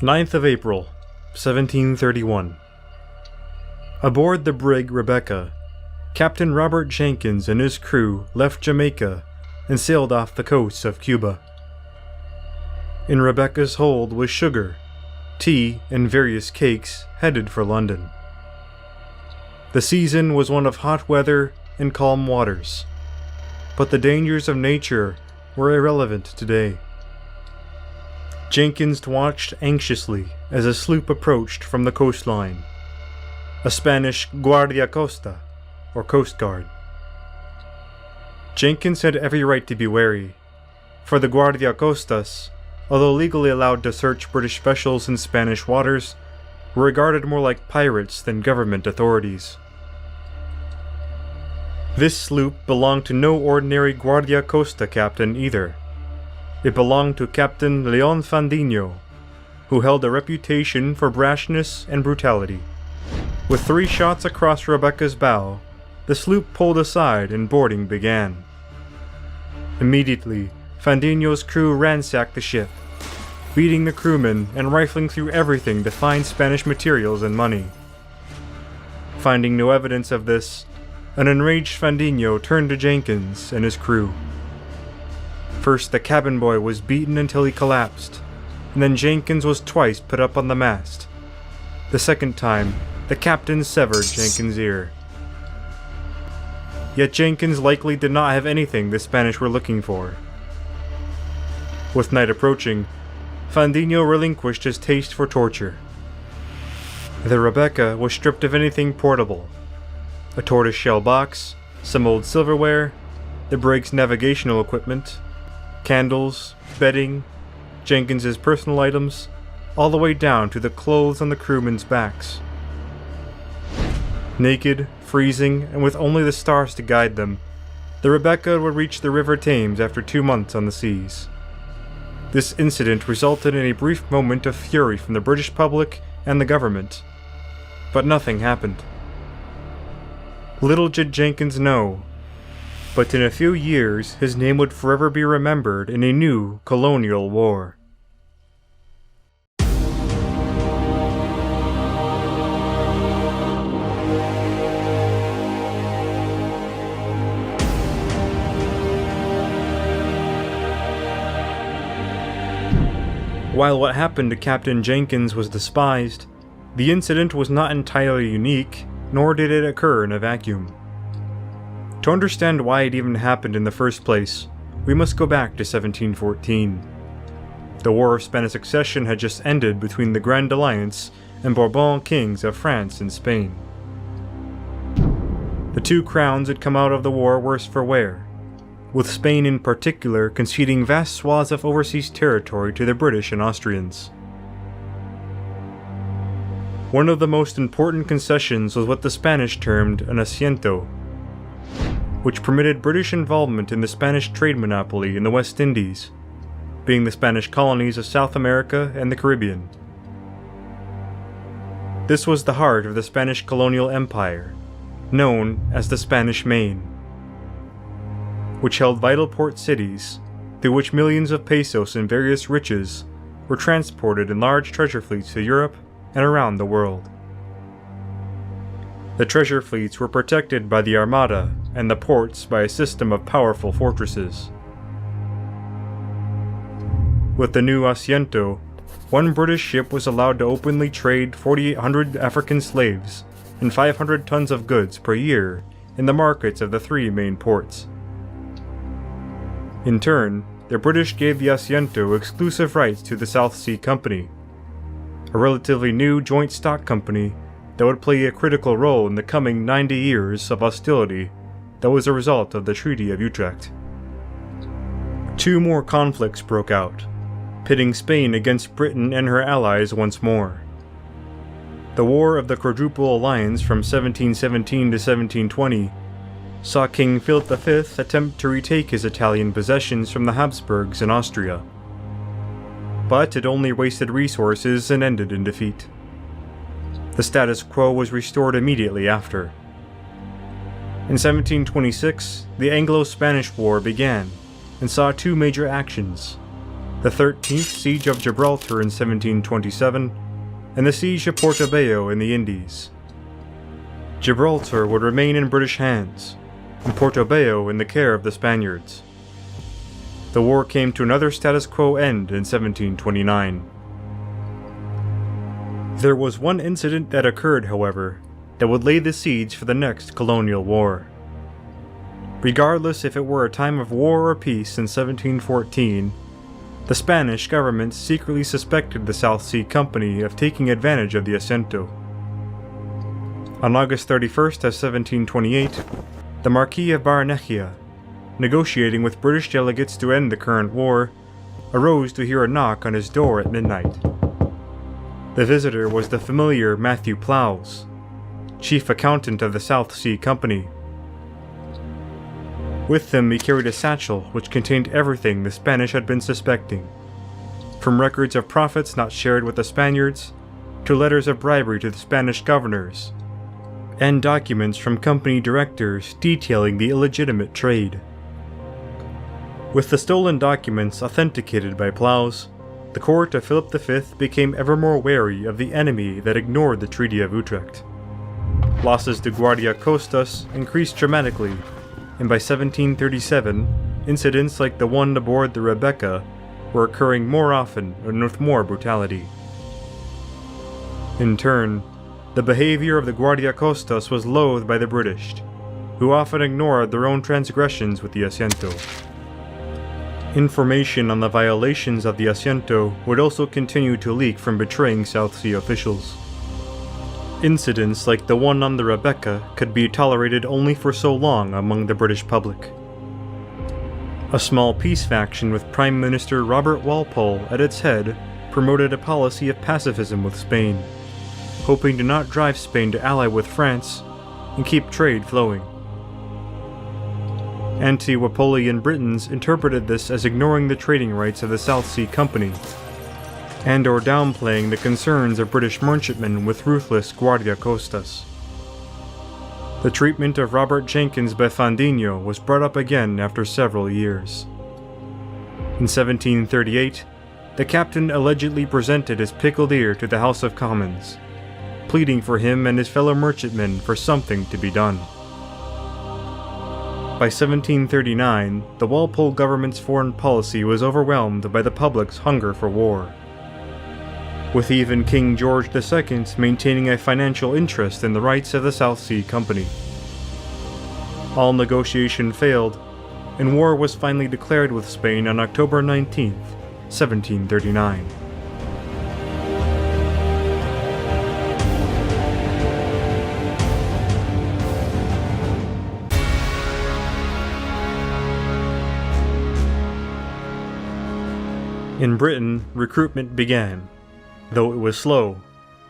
9th of April, 1731. Aboard the brig Rebecca, Captain Robert Jenkins and his crew left Jamaica and sailed off the coast of Cuba. In Rebecca's hold was sugar, tea, and various cakes headed for London. The season was one of hot weather and calm waters, but the dangers of nature were irrelevant today. Jenkins watched anxiously as a sloop approached from the coastline, a Spanish Guardia Costa, or Coast Guard. Jenkins had every right to be wary, for the Guardia Costas, although legally allowed to search British vessels in Spanish waters, were regarded more like pirates than government authorities. This sloop belonged to no ordinary Guardia Costa captain either. It belonged to Captain Leon Fandinho, who held a reputation for brashness and brutality. With 3 shots across Rebecca's bow, the sloop pulled aside and boarding began. Immediately, Fandinho's crew ransacked the ship, beating the crewmen and rifling through everything to find Spanish materials and money. Finding no evidence of this, an enraged Fandinho turned to Jenkins and his crew. First, the cabin boy was beaten until he collapsed, and then Jenkins was twice put up on the mast. The second time, the captain severed Jenkins' ear. Yet Jenkins likely did not have anything the Spanish were looking for. With night approaching, Fandinho relinquished his taste for torture. The Rebecca was stripped of anything portable: a tortoise-shell box, some old silverware, the brig's navigational equipment, candles, bedding, Jenkins's personal items, all the way down to the clothes on the crewmen's backs. Naked, freezing, and with only the stars to guide them, the Rebecca would reach the River Thames after 2 months on the seas. This incident resulted in a brief moment of fury from the British public and the government, but nothing happened. Little did Jenkins know, but in a few years his name would forever be remembered in a new colonial war. While what happened to Captain Jenkins was despised, the incident was not entirely unique, nor did it occur in a vacuum. To understand why it even happened in the first place, we must go back to 1714. The War of Spanish Succession had just ended between the Grand Alliance and Bourbon kings of France and Spain. The 2 crowns had come out of the war worse for wear, with Spain in particular conceding vast swaths of overseas territory to the British and Austrians. One of the most important concessions was what the Spanish termed an asiento, which permitted British involvement in the Spanish trade monopoly in the West Indies, being the Spanish colonies of South America and the Caribbean. This was the heart of the Spanish colonial empire, known as the Spanish Main, which held vital port cities, through which millions of pesos and various riches were transported in large treasure fleets to Europe and around the world. The treasure fleets were protected by the Armada and the ports by a system of powerful fortresses. With the new asiento, one British ship was allowed to openly trade 4,800 African slaves and 500 tons of goods per year in the markets of the 3 main ports. In turn, the British gave the asiento exclusive rights to the South Sea Company, a relatively new joint stock company that would play a critical role in the coming 90 years of hostility that was a result of the Treaty of Utrecht. 2 more conflicts broke out, pitting Spain against Britain and her allies once more. The War of the Quadruple Alliance from 1717 to 1720 saw King Philip V attempt to retake his Italian possessions from the Habsburgs in Austria, but it only wasted resources and ended in defeat. The status quo was restored immediately after. In 1726, the Anglo-Spanish War began and saw 2 major actions: the 13th Siege of Gibraltar in 1727, and the Siege of Porto in the Indies. Gibraltar would remain in British hands, and Porto in the care of the Spaniards. The war came to another status quo end in 1729. There was one incident that occurred, however, that would lay the seeds for the next colonial war. Regardless if it were a time of war or peace in 1714, the Spanish government secretly suspected the South Sea Company of taking advantage of the Asiento. On August 31st of 1728, the Marquis of Barranquilla, negotiating with British delegates to end the current war, arose to hear a knock on his door at midnight. The visitor was the familiar Matthew Plowes, chief accountant of the South Sea Company. With him he carried a satchel which contained everything the Spanish had been suspecting, from records of profits not shared with the Spaniards, to letters of bribery to the Spanish governors, and documents from company directors detailing the illegitimate trade. With the stolen documents authenticated by Plowes, the court of Philip V became ever more wary of the enemy that ignored the Treaty of Utrecht. Losses to Guardiacostas increased dramatically, and by 1737, incidents like the one aboard the Rebecca were occurring more often and with more brutality. In turn, the behavior of the Guardiacostas was loathed by the British, who often ignored their own transgressions with the Asiento. Information on the violations of the Asiento would also continue to leak from betraying South Sea officials. Incidents like the one on the Rebecca could be tolerated only for so long among the British public. A small peace faction with Prime Minister Robert Walpole at its head promoted a policy of pacifism with Spain, hoping to not drive Spain to ally with France and keep trade flowing. Anti-Walpolean Britons interpreted this as ignoring the trading rights of the South Sea Company, and or downplaying the concerns of British merchantmen with ruthless Guardiacostas. The treatment of Robert Jenkins Befandino was brought up again after several years. In 1738, the captain allegedly presented his pickled ear to the House of Commons, pleading for him and his fellow merchantmen for something to be done. By 1739, the Walpole government's foreign policy was overwhelmed by the public's hunger for war, with even King George II maintaining a financial interest in the rights of the South Sea Company. All negotiation failed, and war was finally declared with Spain on October 19, 1739. In Britain, recruitment began, though it was slow,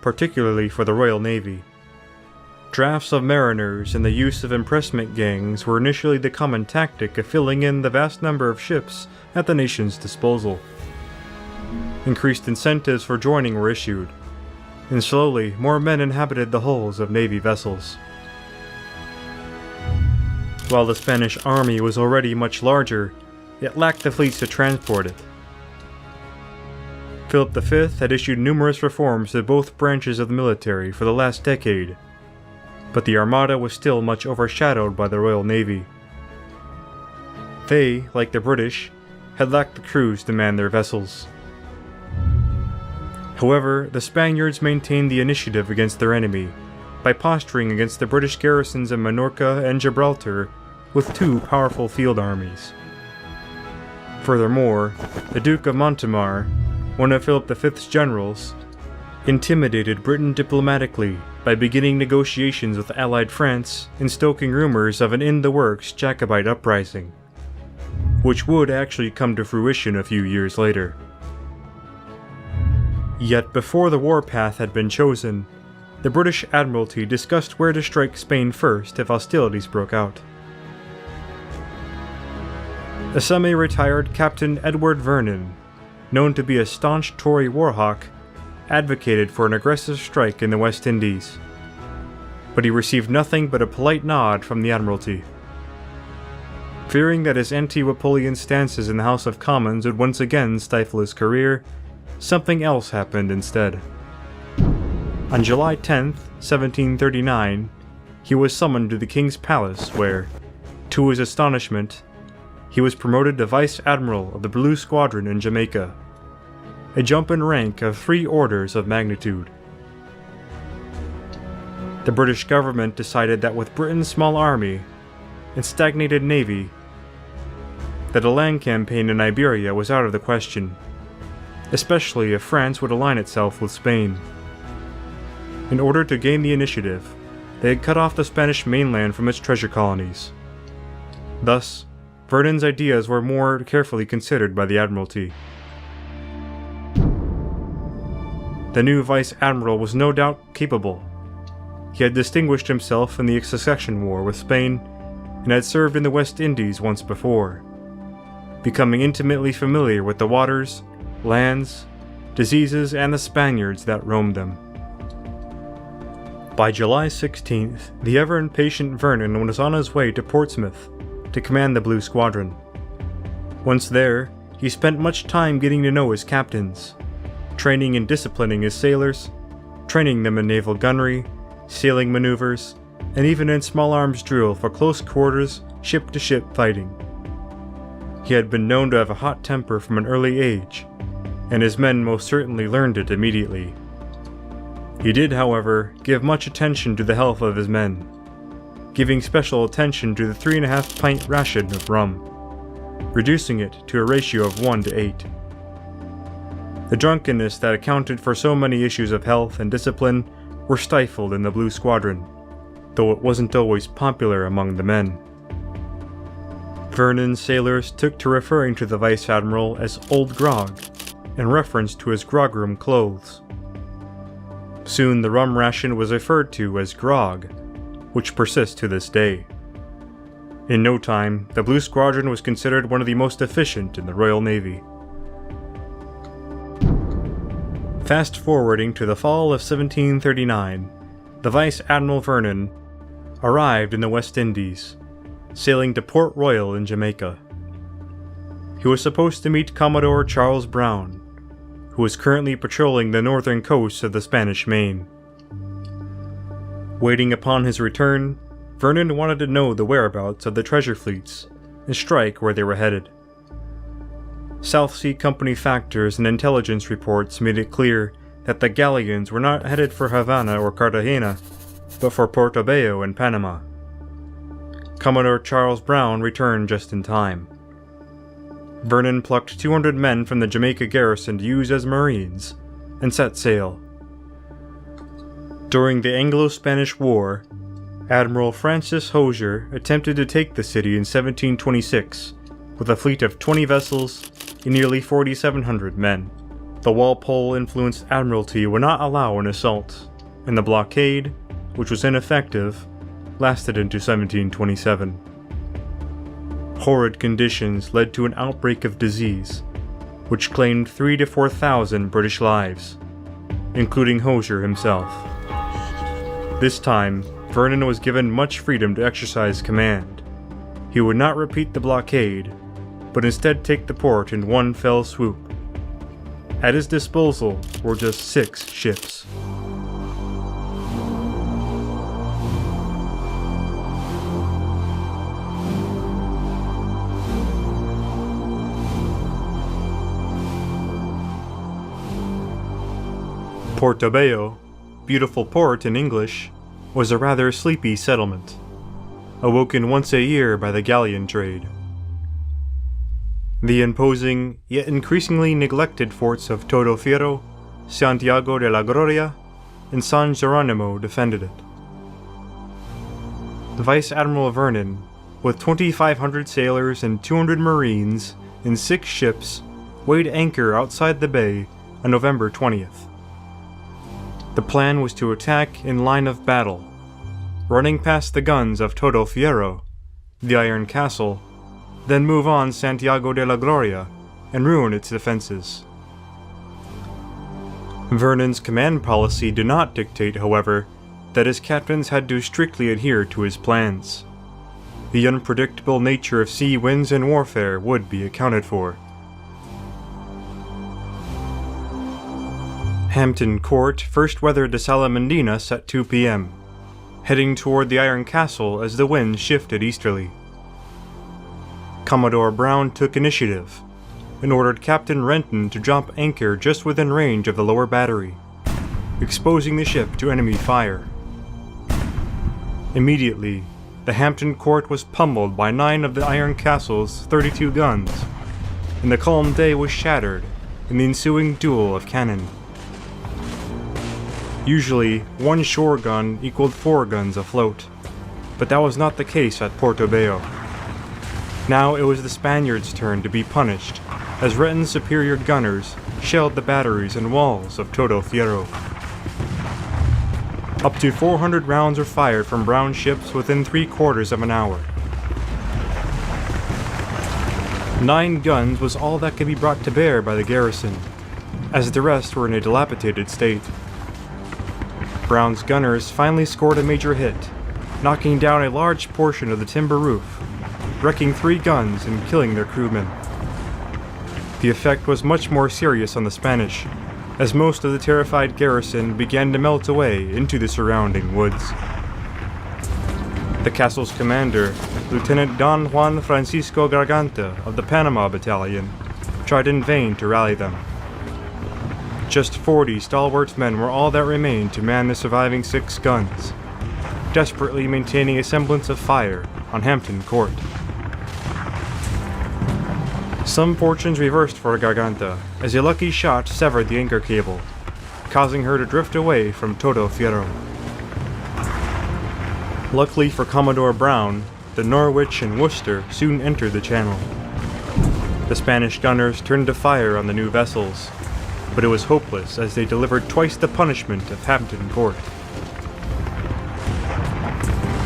particularly for the Royal Navy. Drafts of mariners and the use of impressment gangs were initially the common tactic of filling in the vast number of ships at the nation's disposal. Increased incentives for joining were issued, and slowly more men inhabited the hulls of Navy vessels. While the Spanish army was already much larger, it lacked the fleets to transport it. Philip V had issued numerous reforms to both branches of the military for the last decade, but the Armada was still much overshadowed by the Royal Navy. They, like the British, had lacked the crews to man their vessels. However, the Spaniards maintained the initiative against their enemy by posturing against the British garrisons in Minorca and Gibraltar with two powerful field armies. Furthermore, the Duke of Montemar, one of Philip V's generals, intimidated Britain diplomatically by beginning negotiations with Allied France and stoking rumors of an in-the-works Jacobite uprising, which would actually come to fruition a few years later. Yet before the warpath had been chosen, the British Admiralty discussed where to strike Spain first if hostilities broke out. A semi-retired Captain Edward Vernon, known to be a staunch Tory warhawk, advocated for an aggressive strike in the West Indies, but he received nothing but a polite nod from the Admiralty. Fearing that his anti-Napoleon stances in the House of Commons would once again stifle his career, something else happened instead. On July 10th, 1739, he was summoned to the King's Palace where, to his astonishment, he was promoted to Vice Admiral of the Blue Squadron in Jamaica, a jump in rank of 3 orders of magnitude. The British government decided that with Britain's small army and stagnated navy, that a land campaign in Iberia was out of the question, especially if France would align itself with Spain. In order to gain the initiative, they had cut off the Spanish mainland from its treasure colonies. Thus, Vernon's ideas were more carefully considered by the Admiralty. The new Vice Admiral was no doubt capable. He had distinguished himself in the Succession War with Spain and had served in the West Indies once before, becoming intimately familiar with the waters, lands, diseases, and the Spaniards that roamed them. By July 16th, the ever-impatient Vernon was on his way to Portsmouth to command the Blue Squadron. Once there, he spent much time getting to know his captains, training and disciplining his sailors, training them in naval gunnery, sailing maneuvers, and even in small arms drill for close quarters, ship-to-ship fighting. He had been known to have a hot temper from an early age, and his men most certainly learned it immediately. He did, however, give much attention to the health of his men, giving special attention to the 3.5-pint ration of rum, reducing it to a ratio of 1 to 8. The drunkenness that accounted for so many issues of health and discipline were stifled in the Blue Squadron, though it wasn't always popular among the men. Vernon's sailors took to referring to the Vice Admiral as Old Grog, in reference to his grogroom clothes. Soon the rum ration was referred to as grog, which persists to this day. In no time, the Blue Squadron was considered one of the most efficient in the Royal Navy. Fast forwarding to the fall of 1739, the Vice Admiral Vernon arrived in the West Indies, sailing to Port Royal in Jamaica. He was supposed to meet Commodore Charles Brown, who was currently patrolling the northern coast of the Spanish Main. Waiting upon his return, Vernon wanted to know the whereabouts of the treasure fleets and strike where they were headed. South Sea Company factors and intelligence reports made it clear that the galleons were not headed for Havana or Cartagena, but for Porto and Panama. Commodore Charles Brown returned just in time. Vernon plucked 200 men from the Jamaica garrison to use as Marines, and set sail. During the Anglo-Spanish War, Admiral Francis Hosier attempted to take the city in 1726 with a fleet of 20 vessels and nearly 4,700 men. The Walpole-influenced Admiralty would not allow an assault, and the blockade, which was ineffective, lasted into 1727. Horrid conditions led to an outbreak of disease, which claimed 3,000 to 4,000 British lives, including Hosier himself. This time, Vernon was given much freedom to exercise command. He would not repeat the blockade, but instead take the port in one fell swoop. At his disposal were just 6 ships. Porto, beautiful port in English, was a rather sleepy settlement, awoken once a year by the galleon trade. The imposing, yet increasingly neglected forts of Todo Fierro, Santiago de la Gloria, and San Geronimo defended it. The Vice Admiral Vernon, with 2,500 sailors and 200 marines and 6 ships, weighed anchor outside the bay on November 20th. The plan was to attack in line of battle, running past the guns of Todo Fierro, the Iron Castle, then move on Santiago de la Gloria and ruin its defenses. Vernon's command policy did not dictate, however, that his captains had to strictly adhere to his plans. The unpredictable nature of sea winds and warfare would be accounted for. Hampton Court first weathered the Salamandinas at 2 p.m., heading toward the Iron Castle as the wind shifted easterly. Commodore Brown took initiative and ordered Captain Renton to drop anchor just within range of the lower battery, exposing the ship to enemy fire. Immediately, the Hampton Court was pummeled by 9 of the Iron Castle's 32 guns, and the calm day was shattered in the ensuing duel of cannon. Usually, 1 shore gun equaled 4 guns afloat, but that was not the case at Porto Bello. Now it was the Spaniards' turn to be punished, as Renton's superior gunners shelled the batteries and walls of Todo Fierro. Up to 400 rounds were fired from Brown's ships within 3/4 of an hour. 9 guns was all that could be brought to bear by the garrison, as the rest were in a dilapidated state. Brown's gunners finally scored a major hit, knocking down a large portion of the timber roof, wrecking 3 guns and killing their crewmen. The effect was much more serious on the Spanish, as most of the terrified garrison began to melt away into the surrounding woods. The castle's commander, Lieutenant Don Juan Francisco Garganta of the Panama Battalion, tried in vain to rally them. Just 40 stalwart men were all that remained to man the surviving 6 guns, desperately maintaining a semblance of fire on Hampton Court. Some fortunes reversed for Garganta, as a lucky shot severed the anchor cable, causing her to drift away from Todo Fierro. Luckily for Commodore Brown, the Norwich and Worcester soon entered the channel. The Spanish gunners turned to fire on the new vessels, but it was hopeless as they delivered twice the punishment of Hampton Court.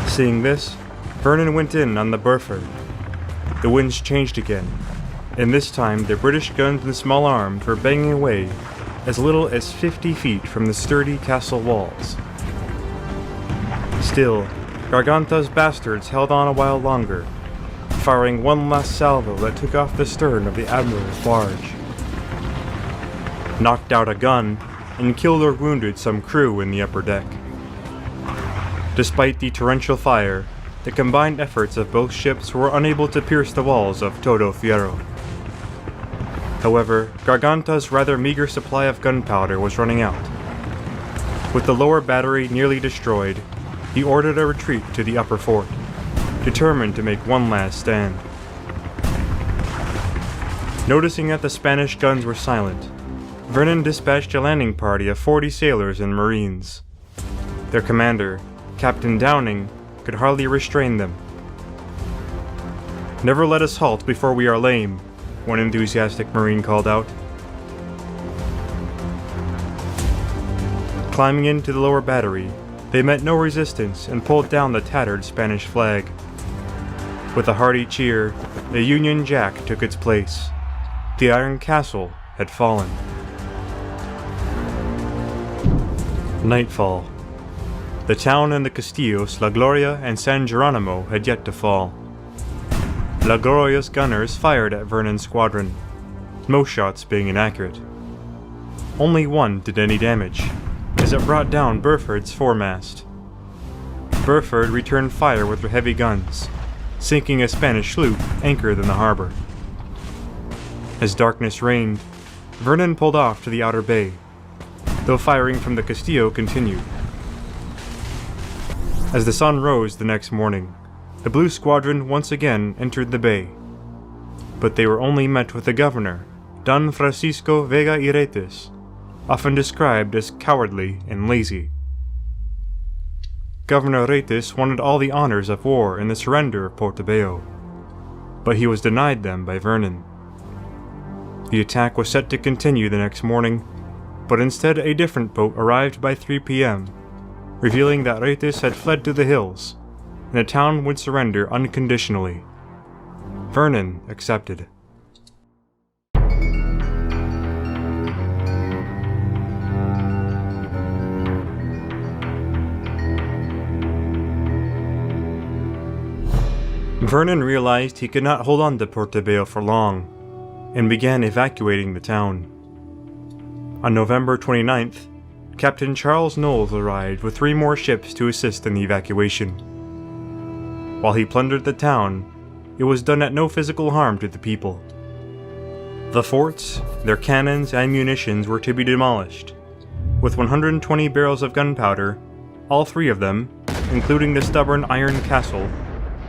Seeing this, Vernon went in on the Burford. The winds changed again, and this time the British guns and small arms were banging away as little as 50 feet from the sturdy castle walls. Still, Garganta's bastards held on a while longer, firing one last salvo that took off the stern of the Admiral's barge, knocked out a gun, and killed or wounded some crew in the upper deck. Despite the torrential fire, the combined efforts of both ships were unable to pierce the walls of Todo Fierro. However, Garganta's rather meager supply of gunpowder was running out. With the lower battery nearly destroyed, he ordered a retreat to the upper fort, determined to make one last stand. Noticing that the Spanish guns were silent, Vernon dispatched a landing party of 40 sailors and marines. Their commander, Captain Downing, could hardly restrain them. "Never let us halt before we are lame," one enthusiastic marine called out. Climbing into the lower battery, they met no resistance and pulled down the tattered Spanish flag. With a hearty cheer, the Union Jack took its place. The Iron Castle had fallen. Nightfall. The town and the castillos La Gloria and San Geronimo had yet to fall. La Gloria's gunners fired at Vernon's squadron, most shots being inaccurate. Only one did any damage, as it brought down Burford's foremast. Burford returned fire with her heavy guns, sinking a Spanish sloop anchored in the harbor. As darkness reigned, Vernon pulled off to the outer bay, though firing from the Castillo continued. As the sun rose the next morning, the Blue Squadron once again entered the bay, but they were only met with the governor, Don Francisco Vega y Retes, often described as cowardly and lazy. Governor Retes wanted all the honors of war in the surrender of Porto Bello, but he was denied them by Vernon. The attack was set to continue the next morning, but instead a different boat arrived by 3 p.m., revealing that Retes had fled to the hills, and the town would surrender unconditionally. Vernon accepted. Vernon realized he could not hold on to Porto for long, and began evacuating the town. On November 29th, Captain Charles Knowles arrived with 3 more ships to assist in the evacuation. While he plundered the town, it was done at no physical harm to the people. The forts, their cannons, and munitions were to be demolished, with 120 barrels of gunpowder, all 3 of them, including the stubborn iron castle,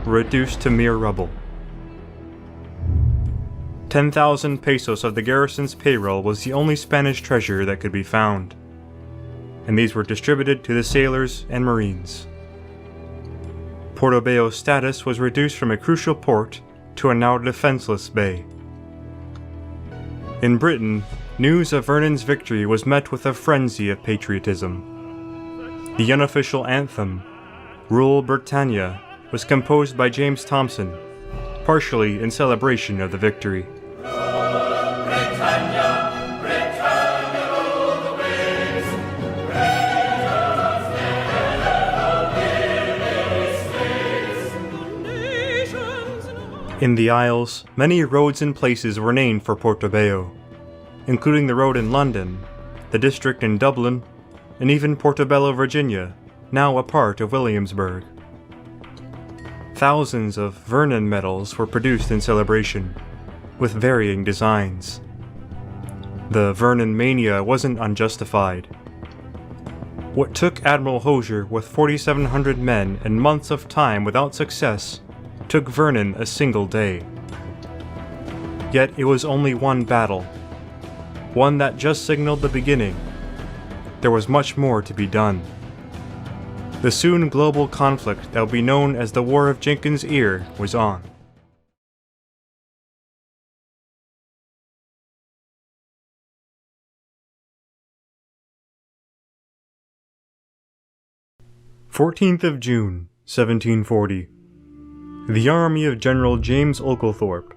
were reduced to mere rubble. 10,000 pesos of the garrison's payroll was the only Spanish treasure that could be found, and these were distributed to the sailors and marines. Porto Bello's status was reduced from a crucial port to a now defenseless bay. In Britain, news of Vernon's victory was met with a frenzy of patriotism. The unofficial anthem, Rule Britannia, was composed by James Thomson, partially in celebration of the victory. In the Isles, many roads and places were named for Porto Bello, including the road in London, the district in Dublin, and even Portobello, Virginia, now a part of Williamsburg. Thousands of Vernon medals were produced in celebration, with varying designs. The Vernon mania wasn't unjustified. What took Admiral Hosier with 4,700 men and months of time without success took Vernon a single day. Yet it was only one battle, one that just signaled the beginning. There was much more to be done. The soon global conflict that would be known as the War of Jenkins Ear was on. "14th of June, 1740. The army of General James Oglethorpe,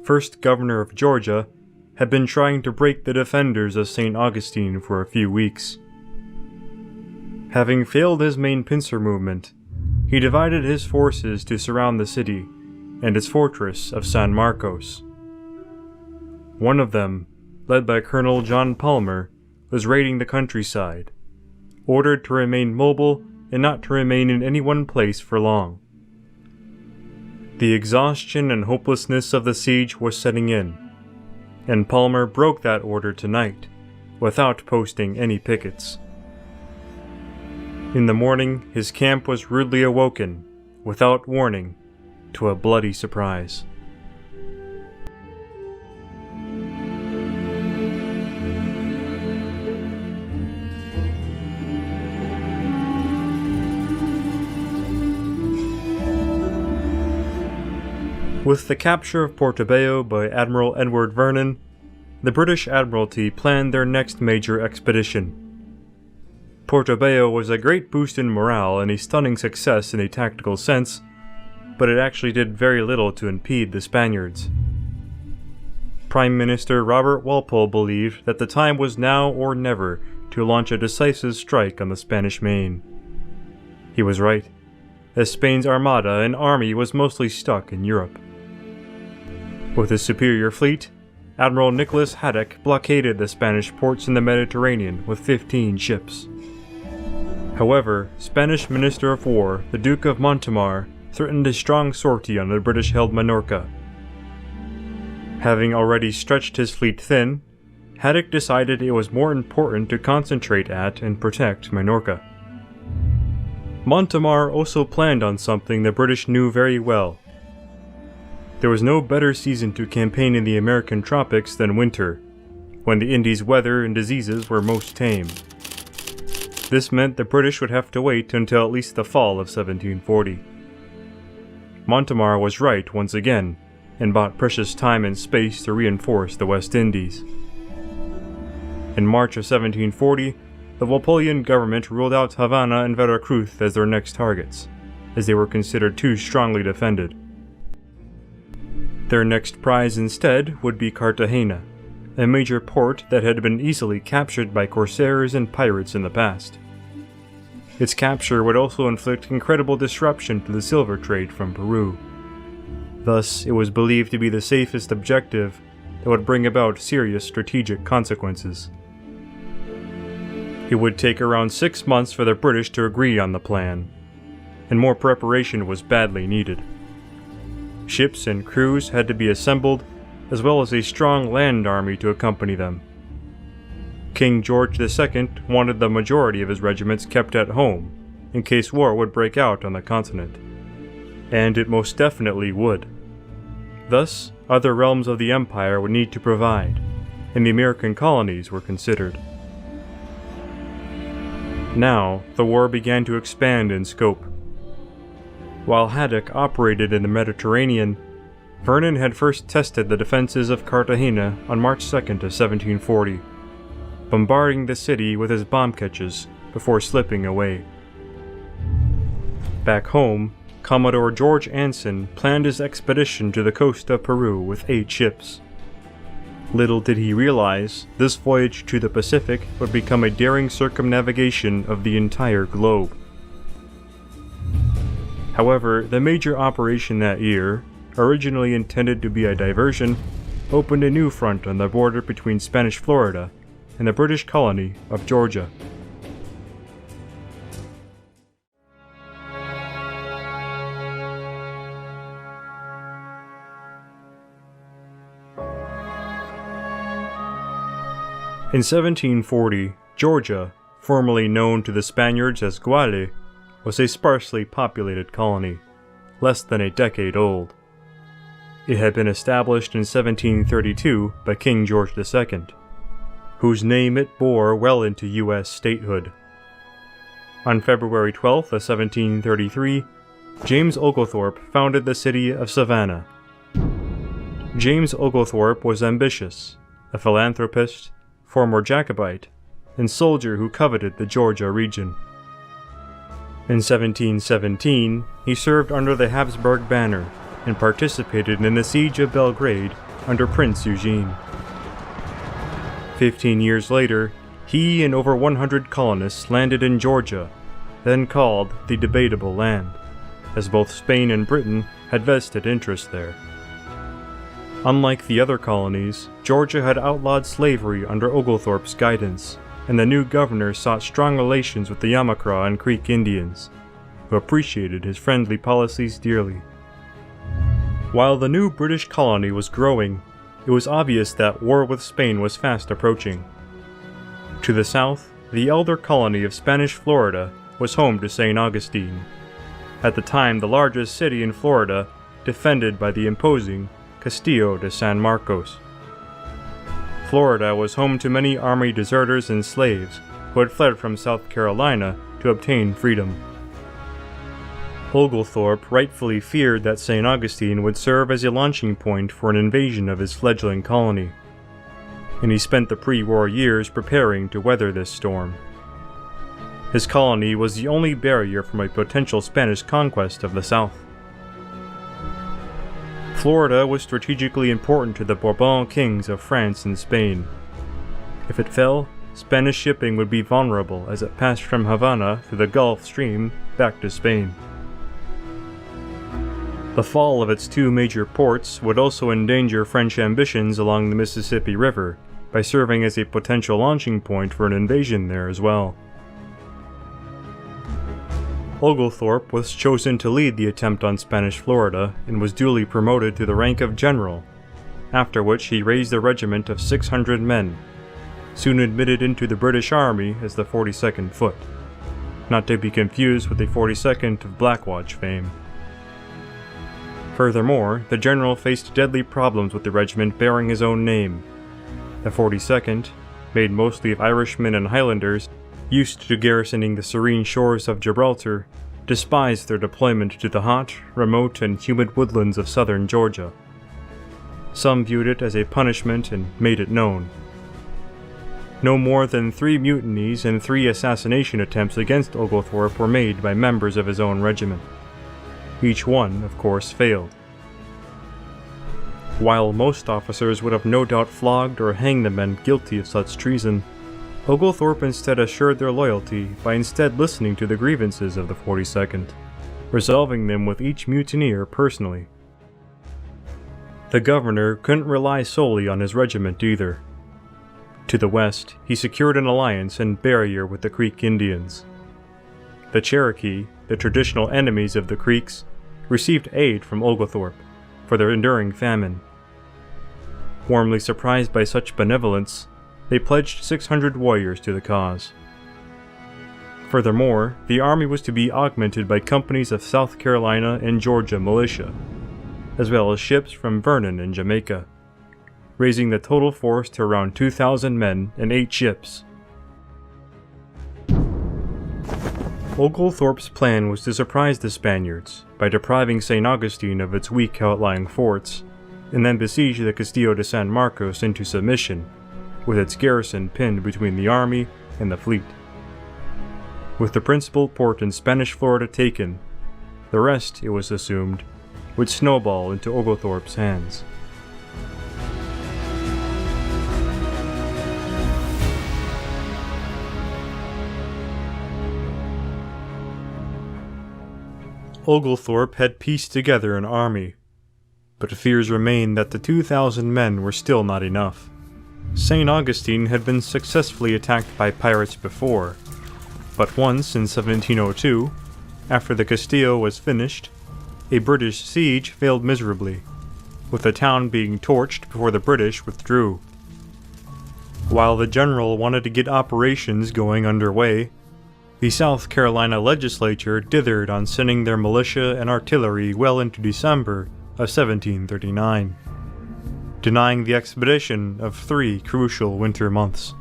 first governor of Georgia, had been trying to break the defenders of St. Augustine for a few weeks. Having failed his main pincer movement, he divided his forces to surround the city and its fortress of San Marcos. One of them, led by Colonel John Palmer, was raiding the countryside, ordered to remain mobile and not to remain in any one place for long. The exhaustion and hopelessness of the siege was setting in, and Palmer broke that order tonight, without posting any pickets. In the morning, his camp was rudely awoken, without warning, to a bloody surprise. With the capture of Porto Bello by Admiral Edward Vernon, the British Admiralty planned their next major expedition. Porto Bello was a great boost in morale and a stunning success in a tactical sense, but it actually did very little to impede the Spaniards. Prime Minister Robert Walpole believed that the time was now or never to launch a decisive strike on the Spanish Main. He was right, as Spain's armada and army was mostly stuck in Europe. With his superior fleet, Admiral Nicholas Haddock blockaded the Spanish ports in the Mediterranean with 15 ships. However, Spanish Minister of War, the Duke of Montemar, threatened a strong sortie on the British-held Minorca. Having already stretched his fleet thin, Haddock decided it was more important to concentrate at and protect Minorca. Montemar also planned on something the British knew very well. There was no better season to campaign in the American tropics than winter, when the Indies' weather and diseases were most tame. This meant the British would have to wait until at least the fall of 1740. Montemar was right once again, and bought precious time and space to reinforce the West Indies. In March of 1740, the Walpolean government ruled out Havana and Veracruz as their next targets, as they were considered too strongly defended. Their next prize instead would be Cartagena, a major port that had been easily captured by corsairs and pirates in the past. Its capture would also inflict incredible disruption to the silver trade from Peru. Thus, it was believed to be the safest objective that would bring about serious strategic consequences. It would take around 6 months for the British to agree on the plan, and more preparation was badly needed. Ships and crews had to be assembled, as well as a strong land army to accompany them. King George II wanted the majority of his regiments kept at home, in case war would break out on the continent. And it most definitely would. Thus, other realms of the empire would need to provide, and the American colonies were considered. Now, the war began to expand in scope. While Haddock operated in the Mediterranean, Vernon had first tested the defenses of Cartagena on March 2nd of 1740, bombarding the city with his bomb catches before slipping away. Back home, Commodore George Anson planned his expedition to the coast of Peru with 8 ships. Little did he realize, this voyage to the Pacific would become a daring circumnavigation of the entire globe. However, the major operation that year, originally intended to be a diversion, opened a new front on the border between Spanish Florida and the British colony of Georgia. In 1740, Georgia, formerly known to the Spaniards as Guale, was a sparsely populated colony, less than a decade old. It had been established in 1732 by King George II, whose name it bore well into U.S. statehood. On February 12th of 1733, James Oglethorpe founded the city of Savannah. James Oglethorpe was ambitious, a philanthropist, former Jacobite, and soldier who coveted the Georgia region. In 1717, he served under the Habsburg banner and participated in the siege of Belgrade under Prince Eugene. 15 years later, he and over 100 colonists landed in Georgia, then called the Debatable Land, as both Spain and Britain had vested interest there. Unlike the other colonies, Georgia had outlawed slavery under Oglethorpe's guidance, and the new governor sought strong relations with the Yamacraw and Creek Indians, who appreciated his friendly policies dearly. While the new British colony was growing, it was obvious that war with Spain was fast approaching. To the south, the elder colony of Spanish Florida was home to St. Augustine, at the time the largest city in Florida, defended by the imposing Castillo de San Marcos. Florida was home to many army deserters and slaves who had fled from South Carolina to obtain freedom. Oglethorpe rightfully feared that St. Augustine would serve as a launching point for an invasion of his fledgling colony, and he spent the pre-war years preparing to weather this storm. His colony was the only barrier from a potential Spanish conquest of the South. Florida was strategically important to the Bourbon kings of France and Spain. If it fell, Spanish shipping would be vulnerable as it passed from Havana through the Gulf Stream back to Spain. The fall of its 2 major ports would also endanger French ambitions along the Mississippi River by serving as a potential launching point for an invasion there as well. Oglethorpe was chosen to lead the attempt on Spanish Florida and was duly promoted to the rank of general, after which he raised a regiment of 600 men, soon admitted into the British Army as the 42nd Foot, not to be confused with the 42nd of Blackwatch fame. Furthermore, the general faced deadly problems with the regiment bearing his own name. The 42nd, made mostly of Irishmen and Highlanders, used to garrisoning the serene shores of Gibraltar, despised their deployment to the hot, remote, and humid woodlands of southern Georgia. Some viewed it as a punishment and made it known. No more than 3 mutinies and 3 assassination attempts against Oglethorpe were made by members of his own regiment. Each one, of course, failed. While most officers would have no doubt flogged or hanged the men guilty of such treason, Oglethorpe instead assured their loyalty by instead listening to the grievances of the 42nd, resolving them with each mutineer personally. The governor couldn't rely solely on his regiment either. To the west, he secured an alliance and barrier with the Creek Indians. The Cherokee, the traditional enemies of the Creeks, received aid from Oglethorpe for their enduring famine. Warmly surprised by such benevolence, they pledged 600 warriors to the cause. Furthermore, the army was to be augmented by companies of South Carolina and Georgia militia, as well as ships from Vernon and Jamaica, raising the total force to around 2,000 men and 8 ships. Oglethorpe's plan was to surprise the Spaniards by depriving St. Augustine of its weak outlying forts, and then besiege the Castillo de San Marcos into submission, with its garrison pinned between the army and the fleet. With the principal port in Spanish Florida taken, the rest, it was assumed, would snowball into Oglethorpe's hands. Oglethorpe had pieced together an army, but fears remained that the 2,000 men were still not enough. St. Augustine had been successfully attacked by pirates before, but once in 1702, after the Castillo was finished, a British siege failed miserably, with the town being torched before the British withdrew. While the general wanted to get operations going underway, the South Carolina legislature dithered on sending their militia and artillery well into December of 1739, denying the expedition of 3 crucial winter months.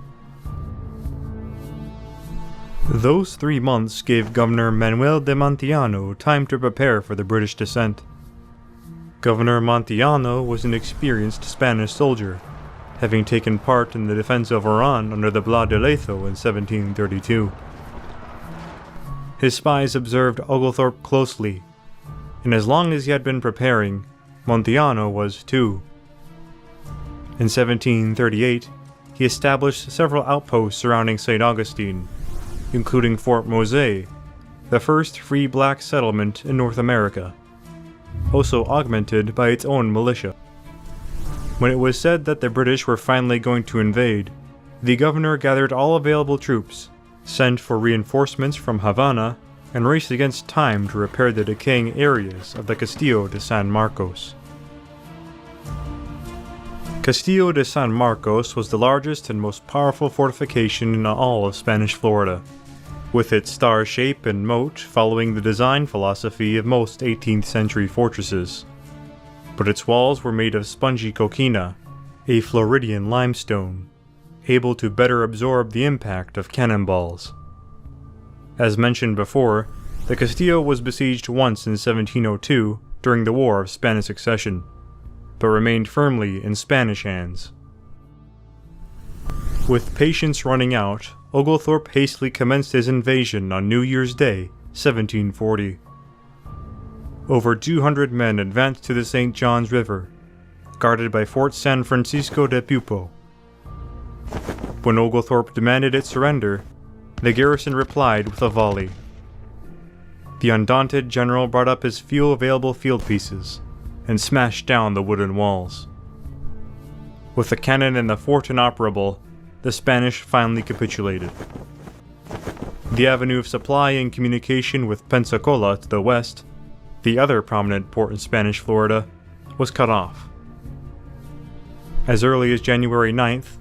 Those 3 months gave Governor Manuel de Montillano time to prepare for the British descent. Governor Montillano was an experienced Spanish soldier, having taken part in the defense of Oran under the Blas de Lezo in 1732. His spies observed Oglethorpe closely, and as long as he had been preparing, Montillano was too. In 1738, he established several outposts surrounding St. Augustine, including Fort Mose, the first free black settlement in North America, also augmented by its own militia. When it was said that the British were finally going to invade, the governor gathered all available troops, sent for reinforcements from Havana, and raced against time to repair the decaying areas of the Castillo de San Marcos. Castillo de San Marcos was the largest and most powerful fortification in all of Spanish Florida, with its star shape and moat following the design philosophy of most 18th century fortresses. But its walls were made of spongy coquina, a Floridian limestone, able to better absorb the impact of cannonballs. As mentioned before, the Castillo was besieged once in 1702 during the War of Spanish Succession, but remained firmly in Spanish hands. With patience running out, Oglethorpe hastily commenced his invasion on New Year's Day, 1740. Over 200 men advanced to the St. Johns River, guarded by Fort San Francisco de Pupo. When Oglethorpe demanded its surrender, the garrison replied with a volley. The undaunted general brought up his few available field pieces and smashed down the wooden walls. With the cannon and the fort inoperable, the Spanish finally capitulated. The avenue of supply and communication with Pensacola to the west, the other prominent port in Spanish Florida, was cut off. As early as January 9th,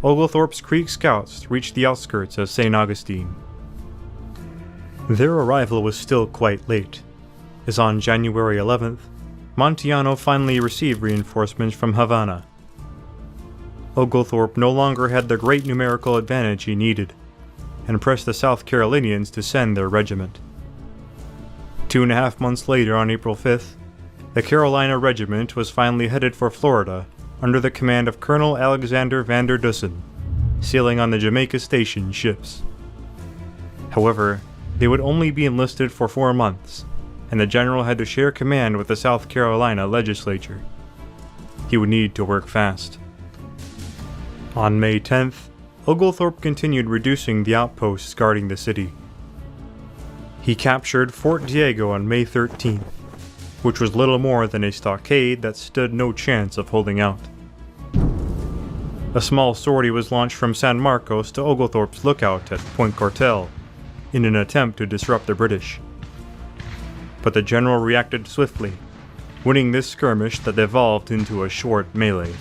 Oglethorpe's Creek scouts reached the outskirts of St. Augustine. Their arrival was still quite late, as on January 11th, Montillano finally received reinforcements from Havana. Oglethorpe no longer had the great numerical advantage he needed, and pressed the South Carolinians to send their regiment. 2.5 months later, on April 5th, the Carolina Regiment was finally headed for Florida under the command of Colonel Alexander Vander Dussen, sailing on the Jamaica Station ships. However, they would only be enlisted for 4 months, and the general had to share command with the South Carolina legislature. He would need to work fast. On May 10th, Oglethorpe continued reducing the outposts guarding the city. He captured Fort Diego on May 13th, which was little more than a stockade that stood no chance of holding out. A small sortie was launched from San Marcos to Oglethorpe's lookout at Point Cartel in an attempt to disrupt the British. But the general reacted swiftly, winning this skirmish that evolved into a short melee.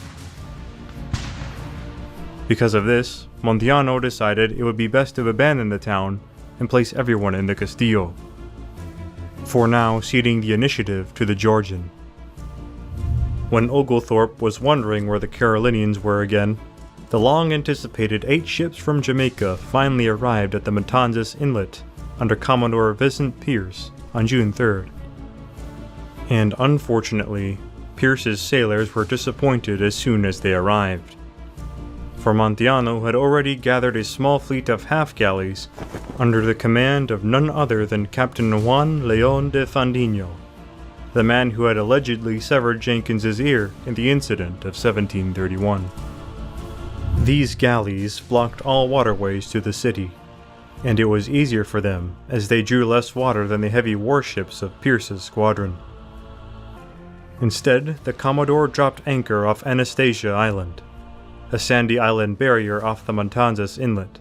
Because of this, Montiano decided it would be best to abandon the town and place everyone in the Castillo, for now ceding the initiative to the Georgian. When Oglethorpe was wondering where the Carolinians were again, the long-anticipated 8 ships from Jamaica finally arrived at the Matanzas Inlet under Commodore Vincent Pierce on June 3rd. And unfortunately, Pierce's sailors were disappointed as soon as they arrived. For Montiano had already gathered a small fleet of half-galleys under the command of none other than Captain Juan León de Fandinho, the man who had allegedly severed Jenkins's ear in the incident of 1731. These galleys blocked all waterways to the city, and it was easier for them as they drew less water than the heavy warships of Pierce's squadron. Instead, the Commodore dropped anchor off Anastasia Island, a sandy island barrier off the Matanzas Inlet.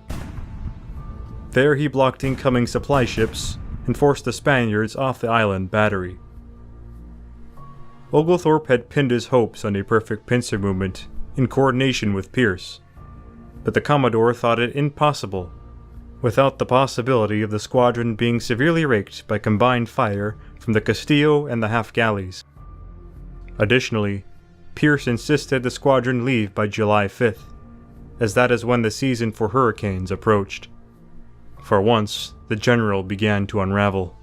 There he blocked incoming supply ships and forced the Spaniards off the island battery. Oglethorpe had pinned his hopes on a perfect pincer movement in coordination with Pierce, but the Commodore thought it impossible, without the possibility of the squadron being severely raked by combined fire from the Castillo and the half-galleys. Additionally, Pierce insisted the squadron leave by July 5th, as that is when the season for hurricanes approached. For once, the general began to unravel.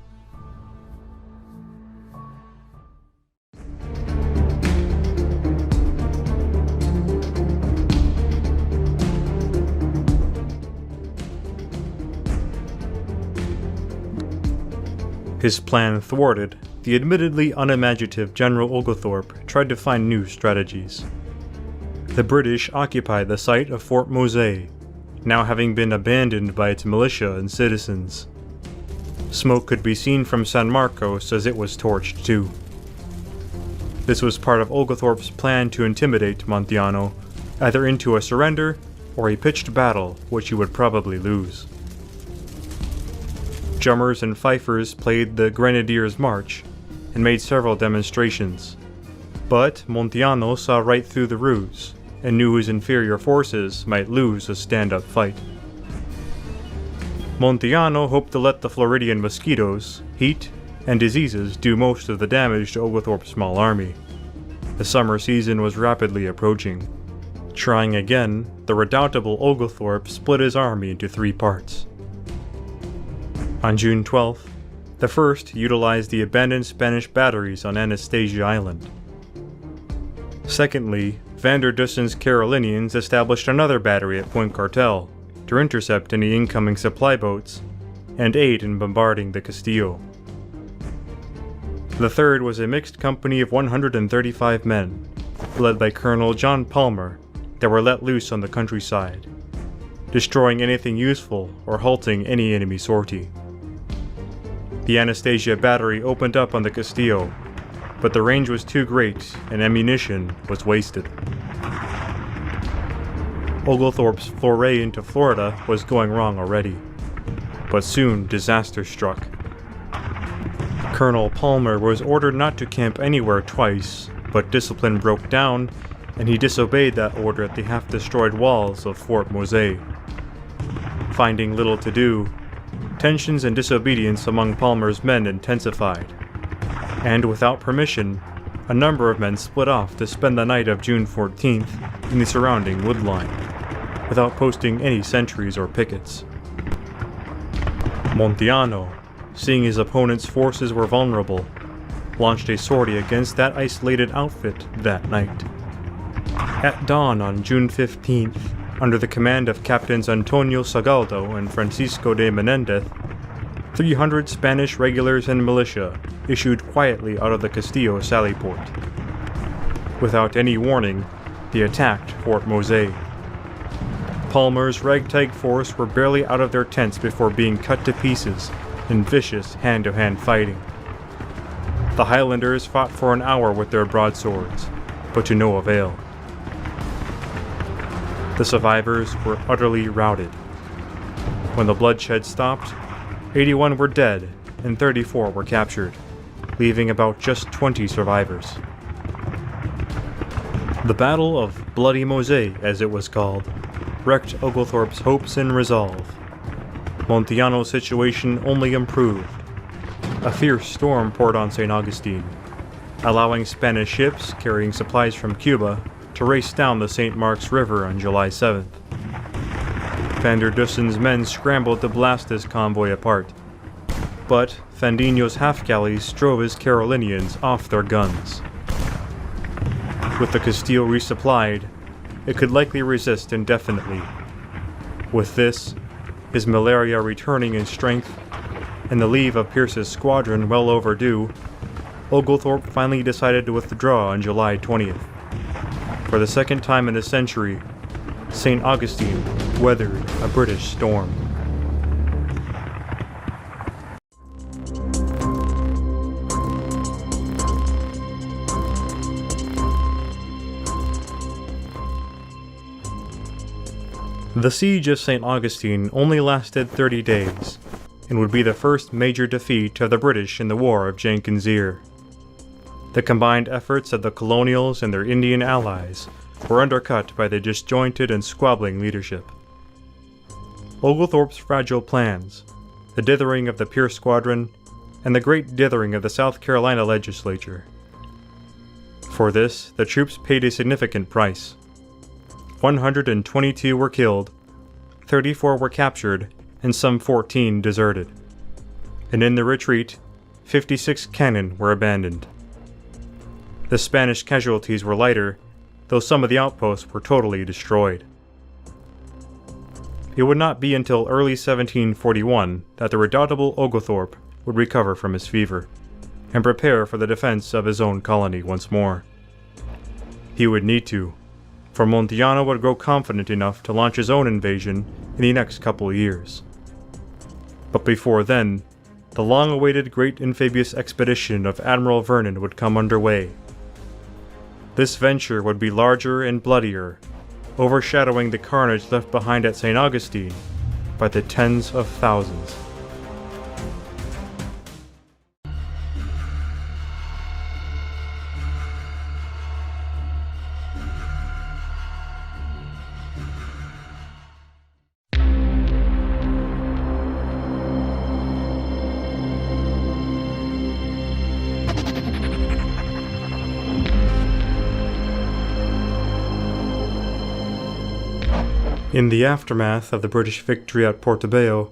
His plan thwarted, the admittedly unimaginative General Oglethorpe tried to find new strategies. The British occupied the site of Fort Mose, now having been abandoned by its militia and citizens. Smoke could be seen from San Marcos as it was torched too. This was part of Oglethorpe's plan to intimidate Montiano, either into a surrender or a pitched battle which he would probably lose. Drummers and fifers played the Grenadiers' March and made several demonstrations, but Montiano saw right through the ruse and knew his inferior forces might lose a stand-up fight. Montiano hoped to let the Floridian mosquitoes, heat, and diseases do most of the damage to Oglethorpe's small army. The summer season was rapidly approaching. Trying again, the redoubtable Oglethorpe split his army into 3 parts. On June 12th, the 1st utilized the abandoned Spanish batteries on Anastasia Island. Secondly, Van der Dussen's Carolinians established another battery at Point Cartel to intercept any incoming supply boats and aid in bombarding the Castillo. The 3rd was a mixed company of 135 men, led by Colonel John Palmer, that were let loose on the countryside, destroying anything useful or halting any enemy sortie. The Anastasia battery opened up on the Castillo, but the range was too great and ammunition was wasted. Oglethorpe's foray into Florida was going wrong already, but soon disaster struck. Colonel Palmer was ordered not to camp anywhere twice, but discipline broke down and he disobeyed that order at the half-destroyed walls of Fort Mose. Finding little to do, tensions and disobedience among Palmer's men intensified, and without permission, a number of men split off to spend the night of June 14th in the surrounding woodline, without posting any sentries or pickets. Montiano, seeing his opponent's forces were vulnerable, launched a sortie against that isolated outfit that night. At dawn on June 15th, under the command of Captains Antonio Sagaldo and Francisco de Menendez, 300 Spanish regulars and militia issued quietly out of the Castillo sally port. Without any warning, they attacked Fort Mose. Palmer's ragtag force were barely out of their tents before being cut to pieces in vicious hand-to-hand fighting. The Highlanders fought for an hour with their broadswords, but to no avail. The survivors were utterly routed. When the bloodshed stopped, 81 were dead and 34 were captured, leaving about just 20 survivors. The Battle of Bloody Moselle, as it was called, wrecked Oglethorpe's hopes and resolve. Montiano's situation only improved. A fierce storm poured on St. Augustine, allowing Spanish ships carrying supplies from Cuba to race down the St. Mark's River on July 7th. Van der Dussen's men scrambled to blast this convoy apart, but Fandino's half-galleys drove his Carolinians off their guns. With the Castile resupplied, it could likely resist indefinitely. With this, his malaria returning in strength, and the leave of Pierce's squadron well overdue, Oglethorpe finally decided to withdraw on July 20th. For the second time in a century, St. Augustine weathered a British storm. The siege of St. Augustine only lasted 30 days, and would be the first major defeat of the British in the War of Jenkins Ear. The combined efforts of the Colonials and their Indian allies were undercut by the disjointed and squabbling leadership. Oglethorpe's fragile plans, the dithering of the Pierce Squadron, and the great dithering of the South Carolina legislature. For this, the troops paid a significant price. 122 were killed, 34 were captured, and some 14 deserted. And in the retreat, 56 cannon were abandoned. The Spanish casualties were lighter, though some of the outposts were totally destroyed. It would not be until early 1741 that the redoubtable Oglethorpe would recover from his fever, and prepare for the defense of his own colony once more. He would need to, for Montiano would grow confident enough to launch his own invasion in the next couple of years. But before then, the long-awaited great amphibious expedition of Admiral Vernon would come underway. This venture would be larger and bloodier, overshadowing the carnage left behind at St. Augustine by the tens of thousands. In the aftermath of the British victory at Porto,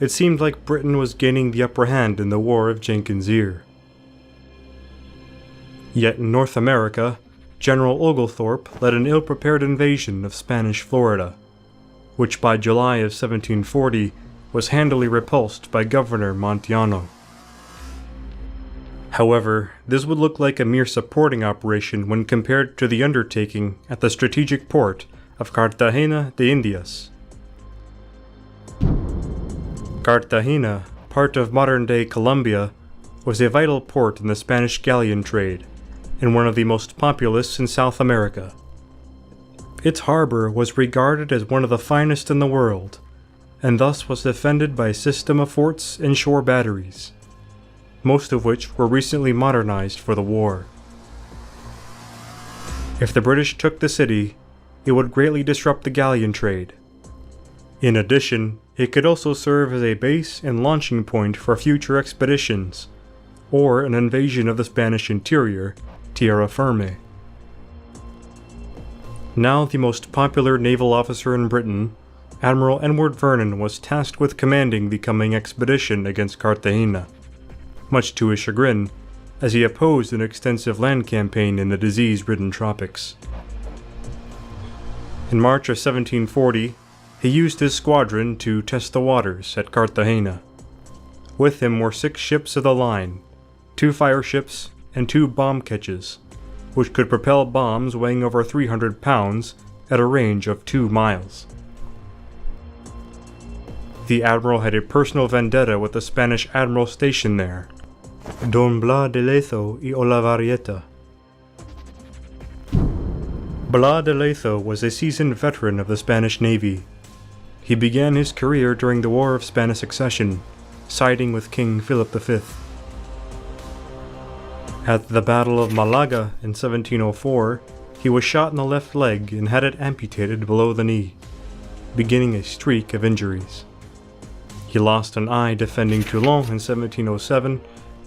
it seemed like Britain was gaining the upper hand in the War of Jenkins Ear. Yet in North America, General Oglethorpe led an ill-prepared invasion of Spanish Florida, which by July of 1740 was handily repulsed by Governor Montiano. However, this would look like a mere supporting operation when compared to the undertaking at the strategic port of Cartagena de Indias. Cartagena, part of modern-day Colombia, was a vital port in the Spanish galleon trade, and one of the most populous in South America. Its harbor was regarded as one of the finest in the world, and thus was defended by a system of forts and shore batteries, most of which were recently modernized for the war. If the British took the city, it would greatly disrupt the galleon trade. In addition, it could also serve as a base and launching point for future expeditions, or an invasion of the Spanish interior, tierra firme. Now the most popular naval officer in Britain, Admiral Edward Vernon was tasked with commanding the coming expedition against Cartagena, much to his chagrin, as he opposed an extensive land campaign in the disease-ridden tropics. In March of 1740, he used his squadron to test the waters at Cartagena. With him were 6 ships of the line, 2 fireships, and 2 bomb ketches, which could propel bombs weighing over 300 pounds at a range of 2 miles. The admiral had a personal vendetta with the Spanish admiral stationed there, Don Blas de Lezo y Olavarrieta. Blas de Lezo was a seasoned veteran of the Spanish Navy. He began his career during the War of Spanish Succession, siding with King Philip V. At the Battle of Malaga in 1704, he was shot in the left leg and had it amputated below the knee, beginning a streak of injuries. He lost an eye defending Toulon in 1707,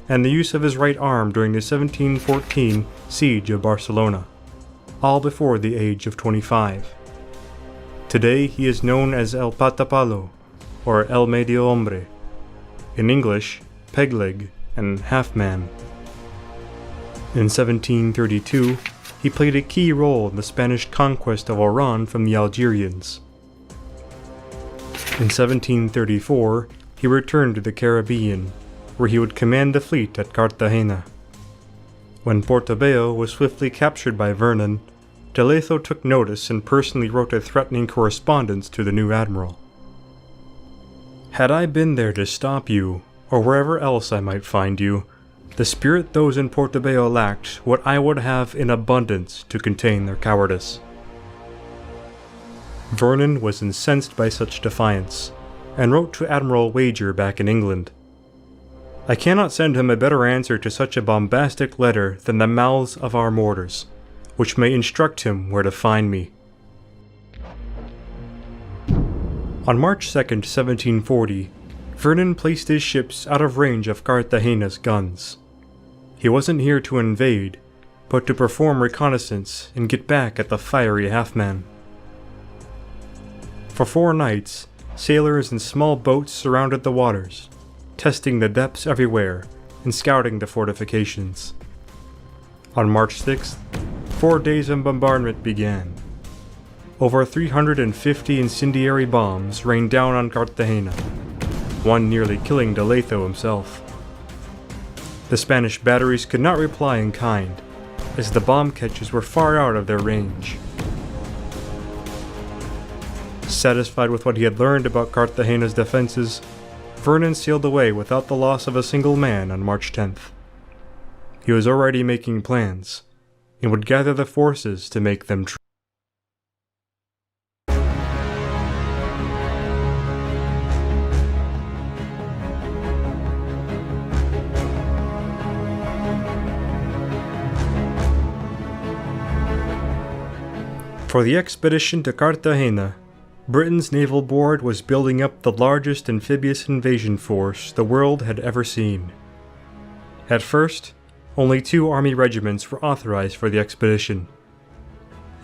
and the use of his right arm during the 1714 siege of Barcelona, all before the age of 25. Today he is known as El Patapalo, or El Medio Hombre, in English, Pegleg and Half Man. In 1732, he played a key role in the Spanish conquest of Oran from the Algerians. In 1734, he returned to the Caribbean, where he would command the fleet at Cartagena. When Porto was swiftly captured by Vernon, de Lezo took notice and personally wrote a threatening correspondence to the new admiral. "Had I been there to stop you, or wherever else I might find you, the spirit those in Porto lacked what I would have in abundance to contain their cowardice." Vernon was incensed by such defiance, and wrote to Admiral Wager back in England, "I cannot send him a better answer to such a bombastic letter than the mouths of our mortars, which may instruct him where to find me." On March 2, 1740, Vernon placed his ships out of range of Cartagena's guns. He wasn't here to invade, but to perform reconnaissance and get back at the fiery Half-Man. For 4 nights, sailors in small boats surrounded the waters, testing the depths everywhere and scouting the fortifications. On March 6th, 4 days of bombardment began. Over 350 incendiary bombs rained down on Cartagena, one nearly killing de Lezo himself. The Spanish batteries could not reply in kind, as the bomb catches were far out of their range. Satisfied with what he had learned about Cartagena's defenses, Vernon sailed away without the loss of a single man on March 10th. He was already making plans, and would gather the forces to make them true. For the expedition to Cartagena, Britain's naval board was building up the largest amphibious invasion force the world had ever seen. At first, only 2 army regiments were authorized for the expedition.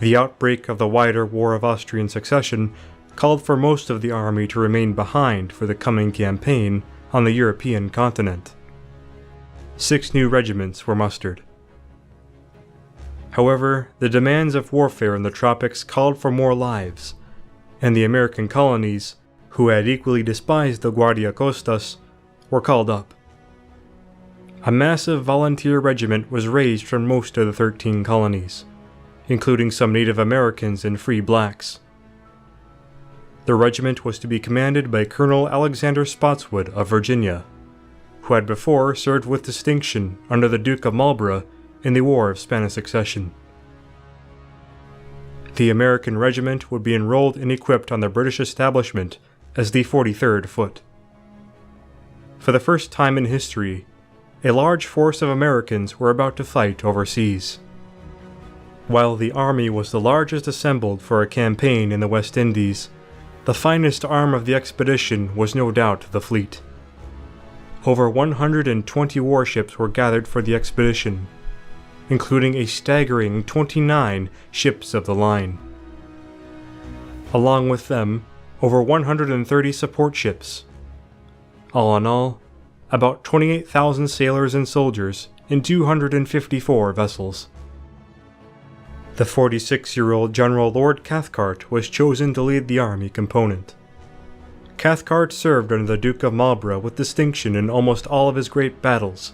The outbreak of the wider War of Austrian Succession called for most of the army to remain behind for the coming campaign on the European continent. 6 new regiments were mustered. However, the demands of warfare in the tropics called for more lives, and the American colonies, who had equally despised the Guardia Costas, were called up. A massive volunteer regiment was raised from most of the 13 colonies, including some Native Americans and free blacks. The regiment was to be commanded by Colonel Alexander Spotswood of Virginia, who had before served with distinction under the Duke of Marlborough in the War of Spanish Succession. The American regiment would be enrolled and equipped on the British establishment as the 43rd Foot. For the first time in history, a large force of Americans were about to fight overseas. While the army was the largest assembled for a campaign in the West Indies, the finest arm of the expedition was no doubt the fleet. Over 120 warships were gathered for the expedition, including a staggering 29 ships of the line. Along with them, over 130 support ships. All in all, about 28,000 sailors and soldiers in 254 vessels. The 46-year-old General Lord Cathcart was chosen to lead the army component. Cathcart served under the Duke of Marlborough with distinction in almost all of his great battles,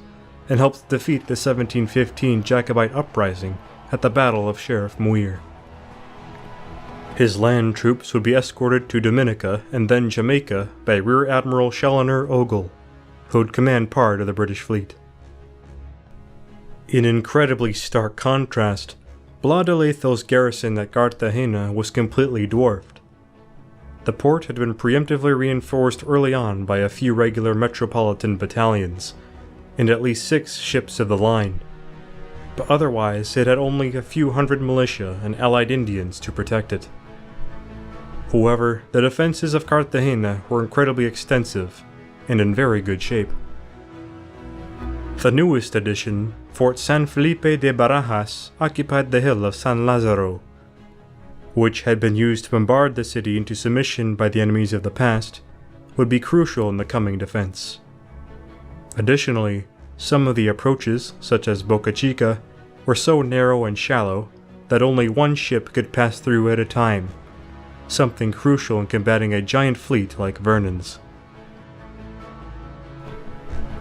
and helped defeat the 1715 Jacobite uprising at the Battle of Sheriff Muir. His land troops would be escorted to Dominica and then Jamaica by Rear Admiral Challoner Ogle, who would command part of the British fleet. In incredibly stark contrast, Blas garrison at Cartagena was completely dwarfed. The port had been preemptively reinforced early on by a few regular metropolitan battalions, and at least 6 ships of the line, but otherwise it had only a few hundred militia and allied Indians to protect it. However, the defenses of Cartagena were incredibly extensive and in very good shape. The newest addition, Fort San Felipe de Barajas, occupied the hill of San Lazaro, which had been used to bombard the city into submission by the enemies of the past, would be crucial in the coming defense. Additionally, some of the approaches, such as Boca Chica, were so narrow and shallow that only one ship could pass through at a time, something crucial in combating a giant fleet like Vernon's.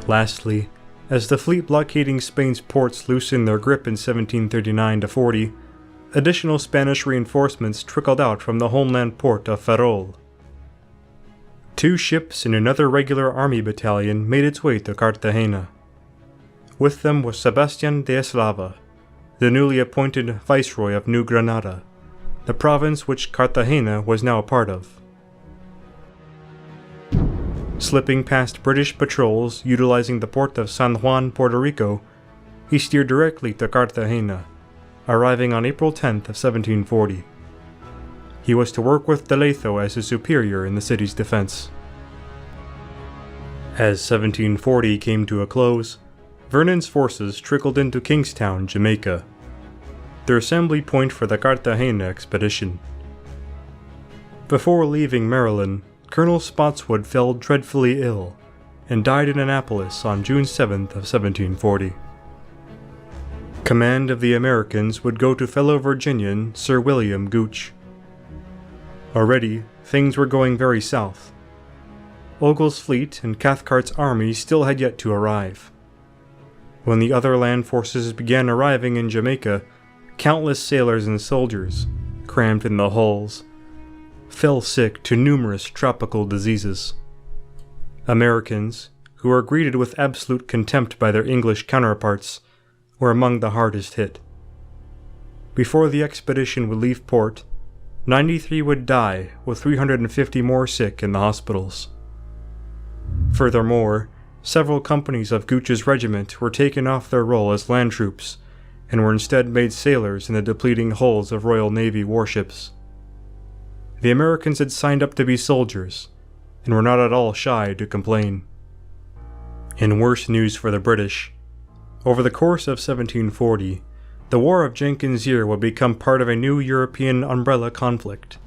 Lastly, as the fleet blockading Spain's ports loosened their grip in 1739-40, additional Spanish reinforcements trickled out from the homeland port of Ferrol. 2 ships and another regular army battalion made its way to Cartagena. With them was Sebastian de Eslava, the newly appointed Viceroy of New Granada, the province which Cartagena was now a part of. Slipping past British patrols utilizing the port of San Juan, Puerto Rico, he steered directly to Cartagena, arriving on April 10th of 1740. He was to work with Deletho as his superior in the city's defense. As 1740 came to a close, Vernon's forces trickled into Kingstown, Jamaica, their assembly point for the Cartagena expedition. Before leaving Maryland, Colonel Spotswood fell dreadfully ill and died in Annapolis on June 7th of 1740. Command of the Americans would go to fellow Virginian Sir William Gooch. Already, things were going very south. Ogle's fleet and Cathcart's army still had yet to arrive. When the other land forces began arriving in Jamaica, countless sailors and soldiers, crammed in the hulls, fell sick to numerous tropical diseases. Americans, who were greeted with absolute contempt by their English counterparts, were among the hardest hit. Before the expedition would leave port, 93 would die, with 350 more sick in the hospitals. Furthermore, several companies of Gooch's regiment were taken off their role as land troops and were instead made sailors in the depleting hulls of Royal Navy warships. The Americans had signed up to be soldiers, and were not at all shy to complain. In worse news for the British, over the course of 1740, the War of Jenkins Ear would become part of a new European umbrella conflict,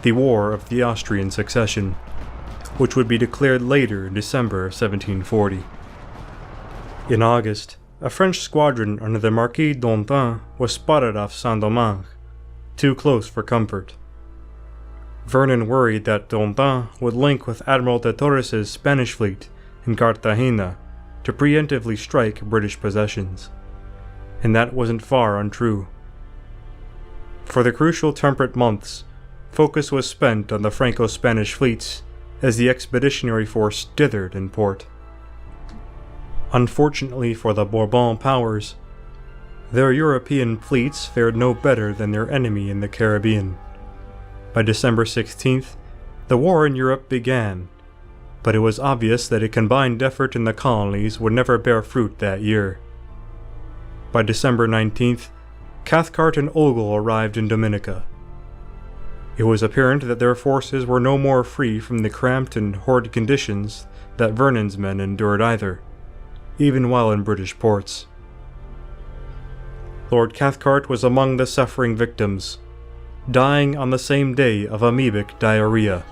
the War of the Austrian Succession, which would be declared later in December 1740. In August, a French squadron under the Marquis d'Antin was spotted off Saint-Domingue, too close for comfort. Vernon worried that d'Antin would link with Admiral de Torres' Spanish fleet in Cartagena to preemptively strike British possessions, and that wasn't far untrue. For the crucial temperate months, focus was spent on the Franco-Spanish fleets as the expeditionary force dithered in port. Unfortunately for the Bourbon powers, their European fleets fared no better than their enemy in the Caribbean. By December 16th, the war in Europe began, but it was obvious that a combined effort in the colonies would never bear fruit that year. By December 19th, Cathcart and Ogle arrived in Dominica. It was apparent that their forces were no more free from the cramped and horrid conditions that Vernon's men endured either, even while in British ports. Lord Cathcart was among the suffering victims, dying on the same day of amoebic diarrhea.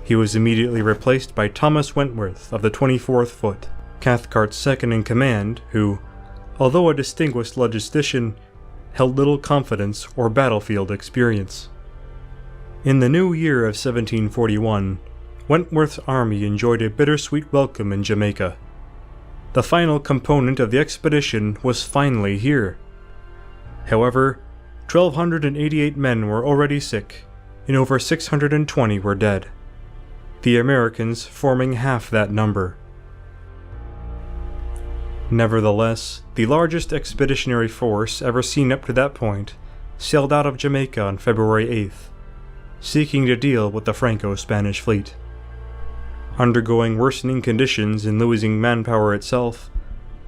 He was immediately replaced by Thomas Wentworth of the 24th Foot, Cathcart's second-in-command, who, although a distinguished logistician, held little confidence or battlefield experience. In the new year of 1741, Wentworth's army enjoyed a bittersweet welcome in Jamaica. The final component of the expedition was finally here. However, 1,288 men were already sick, and over 620 were dead, the Americans forming half that number. Nevertheless, the largest expeditionary force ever seen up to that point sailed out of Jamaica on February 8th, seeking to deal with the Franco-Spanish fleet. Undergoing worsening conditions and losing manpower itself,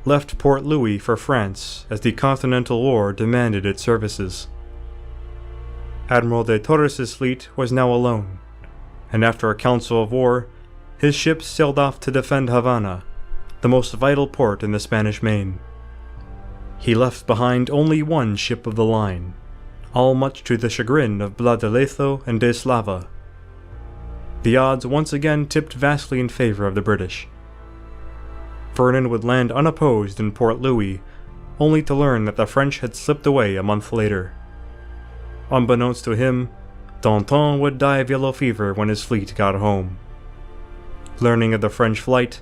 left Port Louis for France as the Continental War demanded its services. Admiral de Torres' fleet was now alone, and after a council of war, his ships sailed off to defend Havana, the most vital port in the Spanish Main. He left behind only one ship of the line, all much to the chagrin of Blas de Lezo and de Slava. The odds once again tipped vastly in favor of the British. Vernon would land unopposed in Port Louis, only to learn that the French had slipped away a month later. Unbeknownst to him, Danton would die of yellow fever when his fleet got home. Learning of the French flight,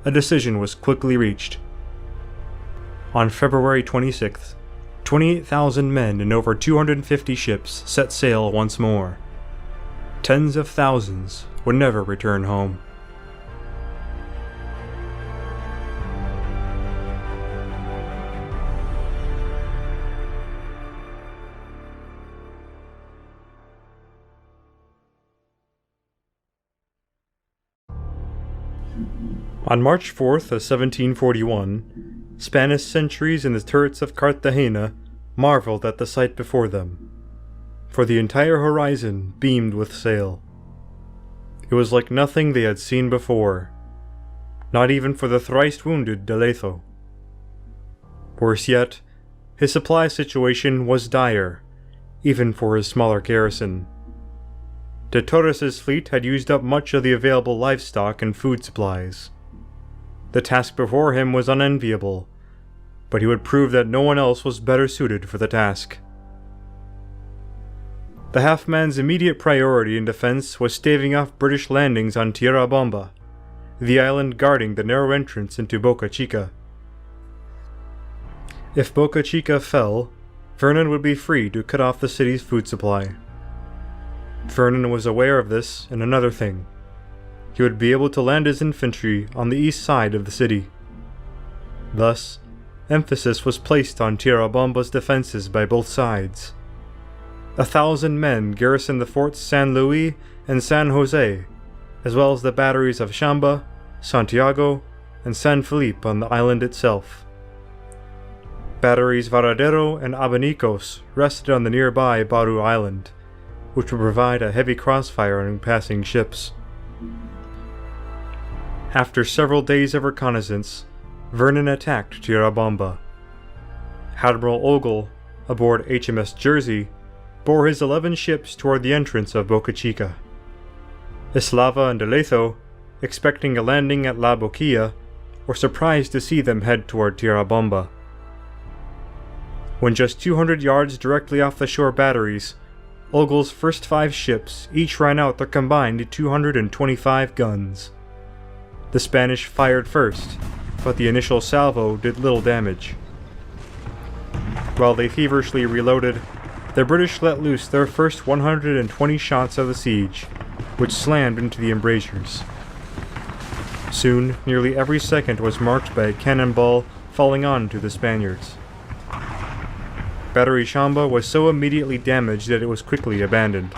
a decision was quickly reached. On February 26th, 28,000 men and over 250 ships set sail once more. Tens of thousands would never return home. On March 4th of 1741, Spanish sentries in the turrets of Cartagena marveled at the sight before them, for the entire horizon beamed with sail. It was like nothing they had seen before, not even for the thrice wounded de Lezo. Worse yet, his supply situation was dire, even for his smaller garrison. De Torres' fleet had used up much of the available livestock and food supplies. The task before him was unenviable, but he would prove that no one else was better suited for the task. The half-man's immediate priority in defense was staving off British landings on Tierra Bomba, the island guarding the narrow entrance into Boca Chica. If Boca Chica fell, Vernon would be free to cut off the city's food supply. Vernon was aware of this and another thing. He would be able to land his infantry on the east side of the city. Thus, emphasis was placed on Tierra Bomba's defenses by both sides. 1,000 men garrisoned the forts San Luis and San Jose, as well as the batteries of Chamba, Santiago, and San Felipe on the island itself. Batteries Varadero and Abanicos rested on the nearby Baru Island, which would provide a heavy crossfire on passing ships. After several days of reconnaissance, Vernon attacked Tierra Bomba. Admiral Ogle, aboard HMS Jersey, bore his 11 ships toward the entrance of Boca Chica. Eslava and de Lezo, expecting a landing at La Boquilla, were surprised to see them head toward Tierra Bomba. When just 200 yards directly off the shore batteries, Ogle's first 5 ships each ran out their combined 225 guns. The Spanish fired first, but the initial salvo did little damage. While they feverishly reloaded, the British let loose their first 120 shots of the siege, which slammed into the embrasures. Soon, nearly every second was marked by a cannonball falling onto the Spaniards. Battery Chamba was so immediately damaged that it was quickly abandoned.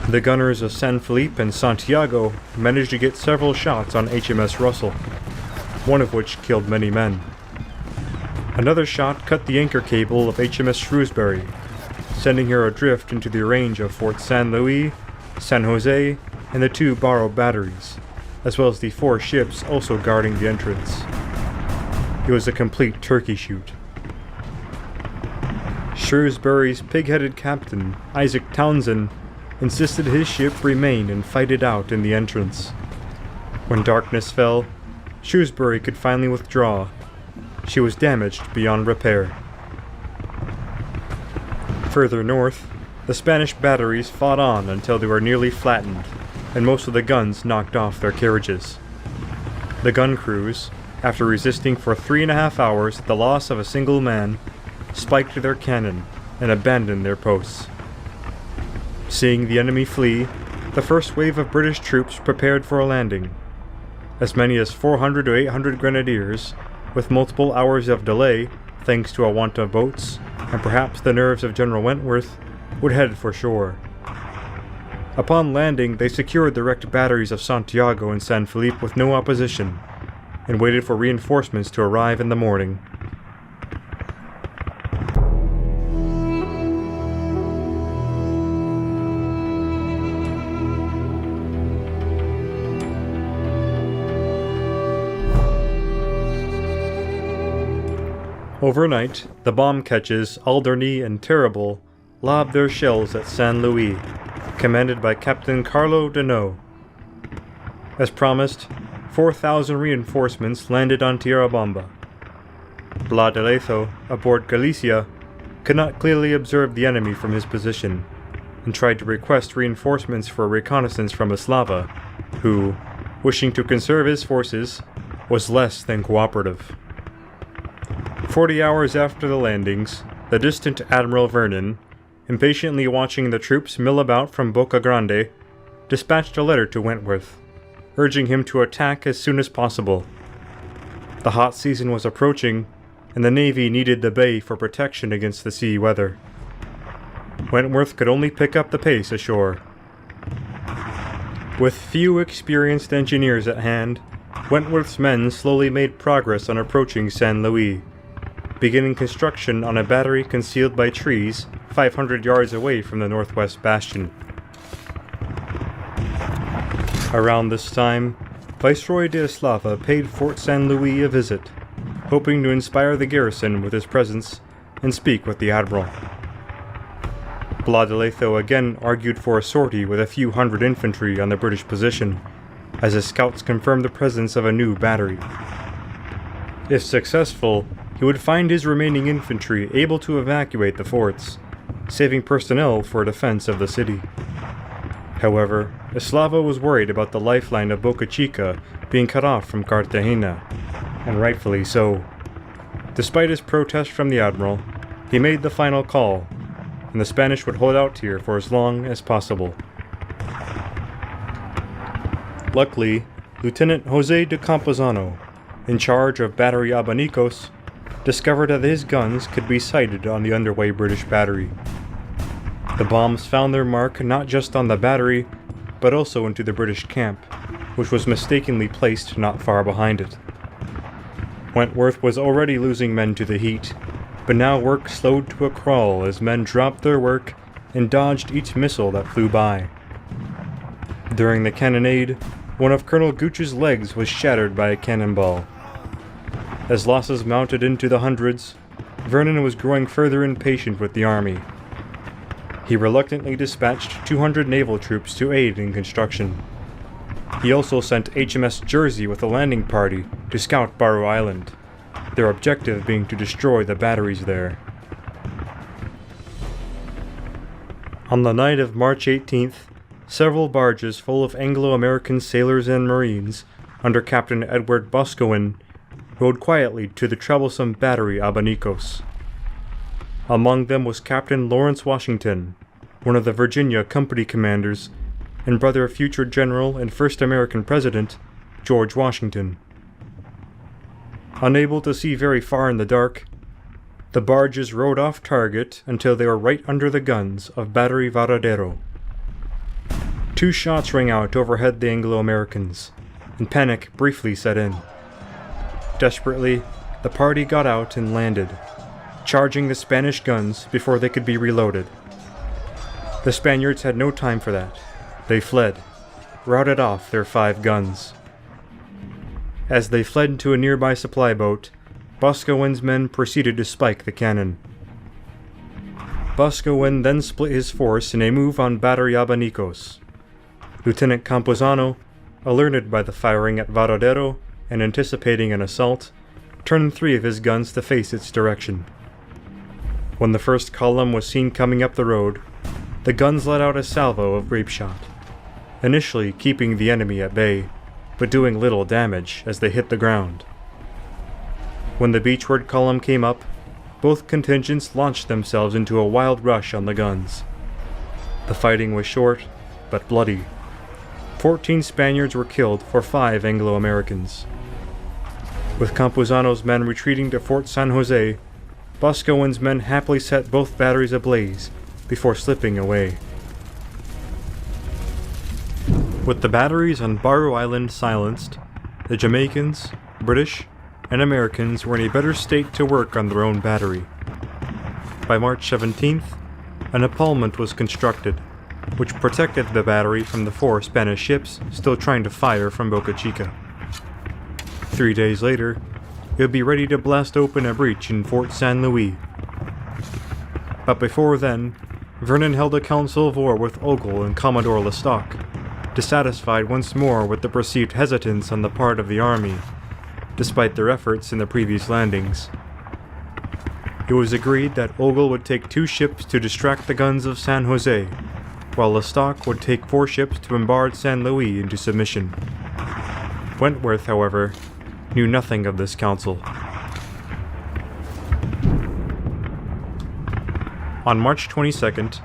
The gunners of San Felipe and Santiago managed to get several shots on HMS Russell, one of which killed many men. Another shot cut the anchor cable of HMS Shrewsbury, sending her adrift into the range of Fort San Luis, San Jose, and the 2 Barrow batteries, as well as the 4 ships also guarding the entrance. It was a complete turkey shoot. Shrewsbury's pig-headed captain, Isaac Townsend, insisted his ship remain and fight it out in the entrance. When darkness fell, Shrewsbury could finally withdraw. She was damaged beyond repair. Further north, the Spanish batteries fought on until they were nearly flattened, and most of the guns knocked off their carriages. The gun crews, after resisting for 3.5 hours at the loss of a single man, spiked their cannon and abandoned their posts. Seeing the enemy flee, the first wave of British troops prepared for a landing. As many as 400 to 800 grenadiers, with multiple hours of delay thanks to a want of boats, and perhaps the nerves of General Wentworth, would head for shore. Upon landing, they secured the wrecked batteries of Santiago and San Felipe with no opposition, and waited for reinforcements to arrive in the morning. Overnight, the bomb catches Alderney and Terrible lobbed their shells at San Luis, commanded by Captain Carlo Deneau. As promised, 4,000 reinforcements landed on Tierra Bamba. Blas de Lezo, aboard Galicia, could not clearly observe the enemy from his position, and tried to request reinforcements for a reconnaissance from Eslava, who, wishing to conserve his forces, was less than cooperative. 40 hours after the landings, the distant Admiral Vernon, impatiently watching the troops mill about from Boca Grande, dispatched a letter to Wentworth, urging him to attack as soon as possible. The hot season was approaching, and the Navy needed the bay for protection against the sea weather. Wentworth could only pick up the pace ashore. With few experienced engineers at hand, Wentworth's men slowly made progress on approaching San Luis, beginning construction on a battery concealed by trees 500 yards away from the northwest bastion. Around this time, Viceroy de Eslava paid Fort San Luis a visit, hoping to inspire the garrison with his presence and speak with the admiral. Blas de Lezo again argued for a sortie with a few hundred infantry on the British position, as his scouts confirmed the presence of a new battery. If successful, he would find his remaining infantry able to evacuate the forts, saving personnel for defense of the city. However, Eslava was worried about the lifeline of Boca Chica being cut off from Cartagena, and rightfully so. Despite his protest from the admiral, he made the final call, and the Spanish would hold out here for as long as possible. Luckily, Lieutenant José de Campuzano, in charge of Battery Abanicos, discovered that his guns could be sighted on the underway British battery. The bombs found their mark not just on the battery, but also into the British camp, which was mistakenly placed not far behind it. Wentworth was already losing men to the heat, but now work slowed to a crawl as men dropped their work and dodged each missile that flew by. During the cannonade, one of Colonel Gooch's legs was shattered by a cannonball. As losses mounted into the hundreds, Vernon was growing further impatient with the army. He reluctantly dispatched 200 naval troops to aid in construction. He also sent HMS Jersey with a landing party to scout Barrow Island, their objective being to destroy the batteries there. On the night of March 18th, several barges full of Anglo-American sailors and Marines, under Captain Edward Boscawen, rode quietly to the troublesome battery Abanicos. Among them was Captain Lawrence Washington, one of the Virginia company commanders, and brother of future General and first American President, George Washington. Unable to see very far in the dark, the barges rode off target until they were right under the guns of Battery Varadero. 2 shots rang out overhead the Anglo-Americans, and panic briefly set in. Desperately, the party got out and landed, charging the Spanish guns before they could be reloaded. The Spaniards had no time for that. They fled, routed off their 5 guns. As they fled to a nearby supply boat, Boscawen's men proceeded to spike the cannon. Boscawen then split his force in a move on Battery Abanicos. Lieutenant Campuzano, alerted by the firing at Varadero and anticipating an assault, turned 3 of his guns to face its direction. When the first column was seen coming up the road, the guns let out a salvo of grape shot, initially keeping the enemy at bay, but doing little damage as they hit the ground. When the beachward column came up, both contingents launched themselves into a wild rush on the guns. The fighting was short, but bloody. 14 Spaniards were killed for 5 Anglo-Americans. With Campuzano's men retreating to Fort San Jose, Boscawen's men happily set both batteries ablaze before slipping away. With the batteries on Barrow Island silenced, the Jamaicans, British, and Americans were in a better state to work on their own battery. By March 17th, an epaulement was constructed, which protected the battery from the 4 Spanish ships still trying to fire from Boca Chica. 3 days later, it would be ready to blast open a breach in Fort San Luis. But before then, Vernon held a council of war with Ogle and Commodore Lestock, dissatisfied once more with the perceived hesitance on the part of the army, despite their efforts in the previous landings. It was agreed that Ogle would take 2 ships to distract the guns of San Jose, while Lestock would take 4 ships to bombard San Luis into submission. Wentworth, however, knew nothing of this council. On March 22nd,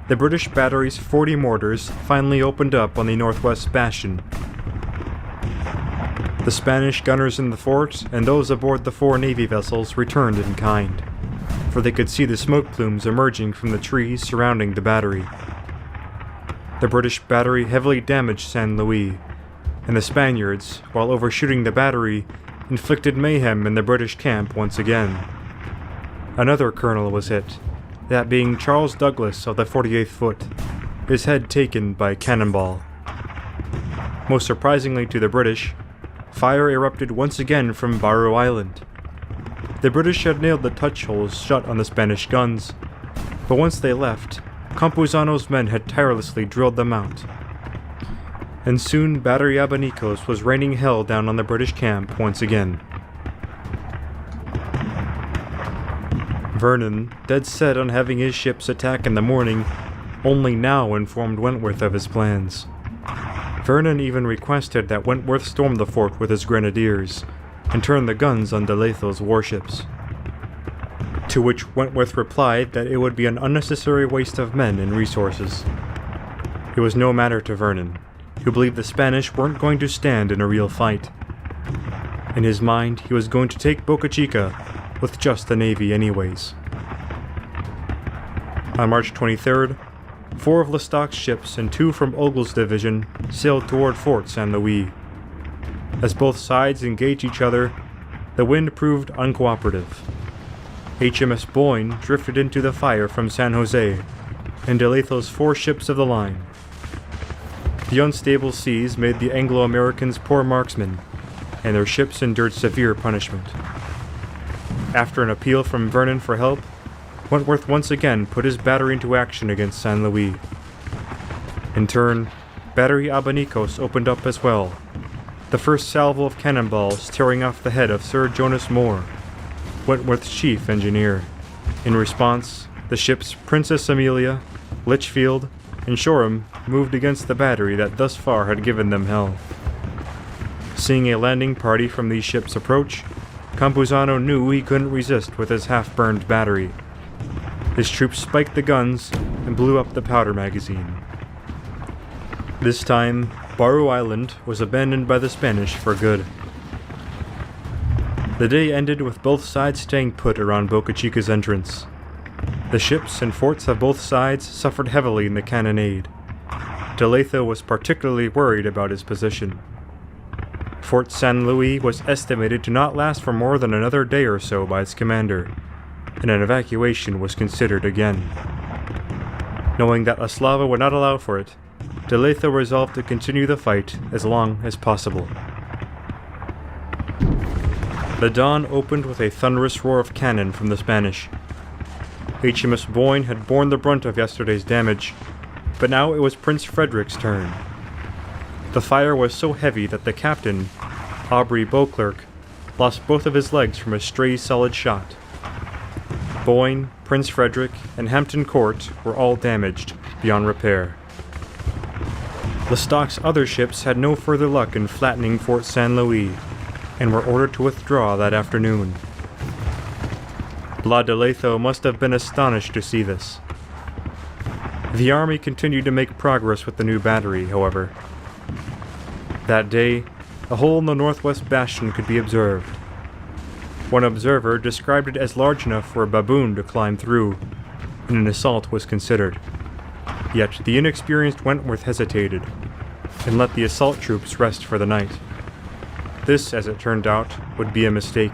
the British battery's 40 mortars finally opened up on the northwest bastion. The Spanish gunners in the fort and those aboard the 4 Navy vessels returned in kind, for they could see the smoke plumes emerging from the trees surrounding the battery. The British battery heavily damaged San Luis, and the Spaniards, while overshooting the battery, inflicted mayhem in the British camp once again. Another colonel was hit, that being Charles Douglas of the 48th Foot, his head taken by a cannonball. Most surprisingly to the British, fire erupted once again from Barrow Island. The British had nailed the touch holes shut on the Spanish guns, but once they left, Campuzano's men had tirelessly drilled them out. And soon Battery Abanicos was raining hell down on the British camp once again. Vernon, dead set on having his ships attack in the morning, only now informed Wentworth of his plans. Vernon even requested that Wentworth storm the fort with his grenadiers, and turn the guns on de Letho's warships. To which Wentworth replied that it would be an unnecessary waste of men and resources. It was no matter to Vernon, who believed the Spanish weren't going to stand in a real fight. In his mind, he was going to take Boca Chica with just the Navy anyways. On March 23rd, 4 of Lestock's ships and 2 from Ogle's division sailed toward Fort San Luis. As both sides engaged each other, the wind proved uncooperative. HMS Boyne drifted into the fire from San Jose, and de Letho's 4 ships of the line. The unstable seas made the Anglo-Americans poor marksmen, and their ships endured severe punishment. After an appeal from Vernon for help, Wentworth once again put his battery into action against San Luis. In turn, Battery Abanicos opened up as well, the first salvo of cannonballs tearing off the head of Sir Jonas Moore, Wentworth's chief engineer. In response, the ships Princess Amelia, Litchfield, and Shoreham moved against the battery that thus far had given them hell. Seeing a landing party from these ships approach, Campuzano knew he couldn't resist with his half-burned battery. His troops spiked the guns and blew up the powder magazine. This time, Barrow Island was abandoned by the Spanish for good. The day ended with both sides staying put around Boca Chica's entrance. The ships and forts of both sides suffered heavily in the cannonade. De Letho was particularly worried about his position. Fort San Luis was estimated to not last for more than another day or so by its commander, and an evacuation was considered again. Knowing that La Slava would not allow for it, de Letho resolved to continue the fight as long as possible. The dawn opened with a thunderous roar of cannon from the Spanish. HMS Boyne had borne the brunt of yesterday's damage, but now it was Prince Frederick's turn. The fire was so heavy that the captain, Aubrey Beauclerk, lost both of his legs from a stray solid shot. Boyne, Prince Frederick, and Hampton Court were all damaged beyond repair. Lestock's other ships had no further luck in flattening Fort San Luis, and were ordered to withdraw that afternoon. La de Letho must have been astonished to see this. The army continued to make progress with the new battery, however. That day, a hole in the northwest bastion could be observed. One observer described it as large enough for a baboon to climb through, and an assault was considered. Yet the inexperienced Wentworth hesitated, and let the assault troops rest for the night. This, as it turned out, would be a mistake.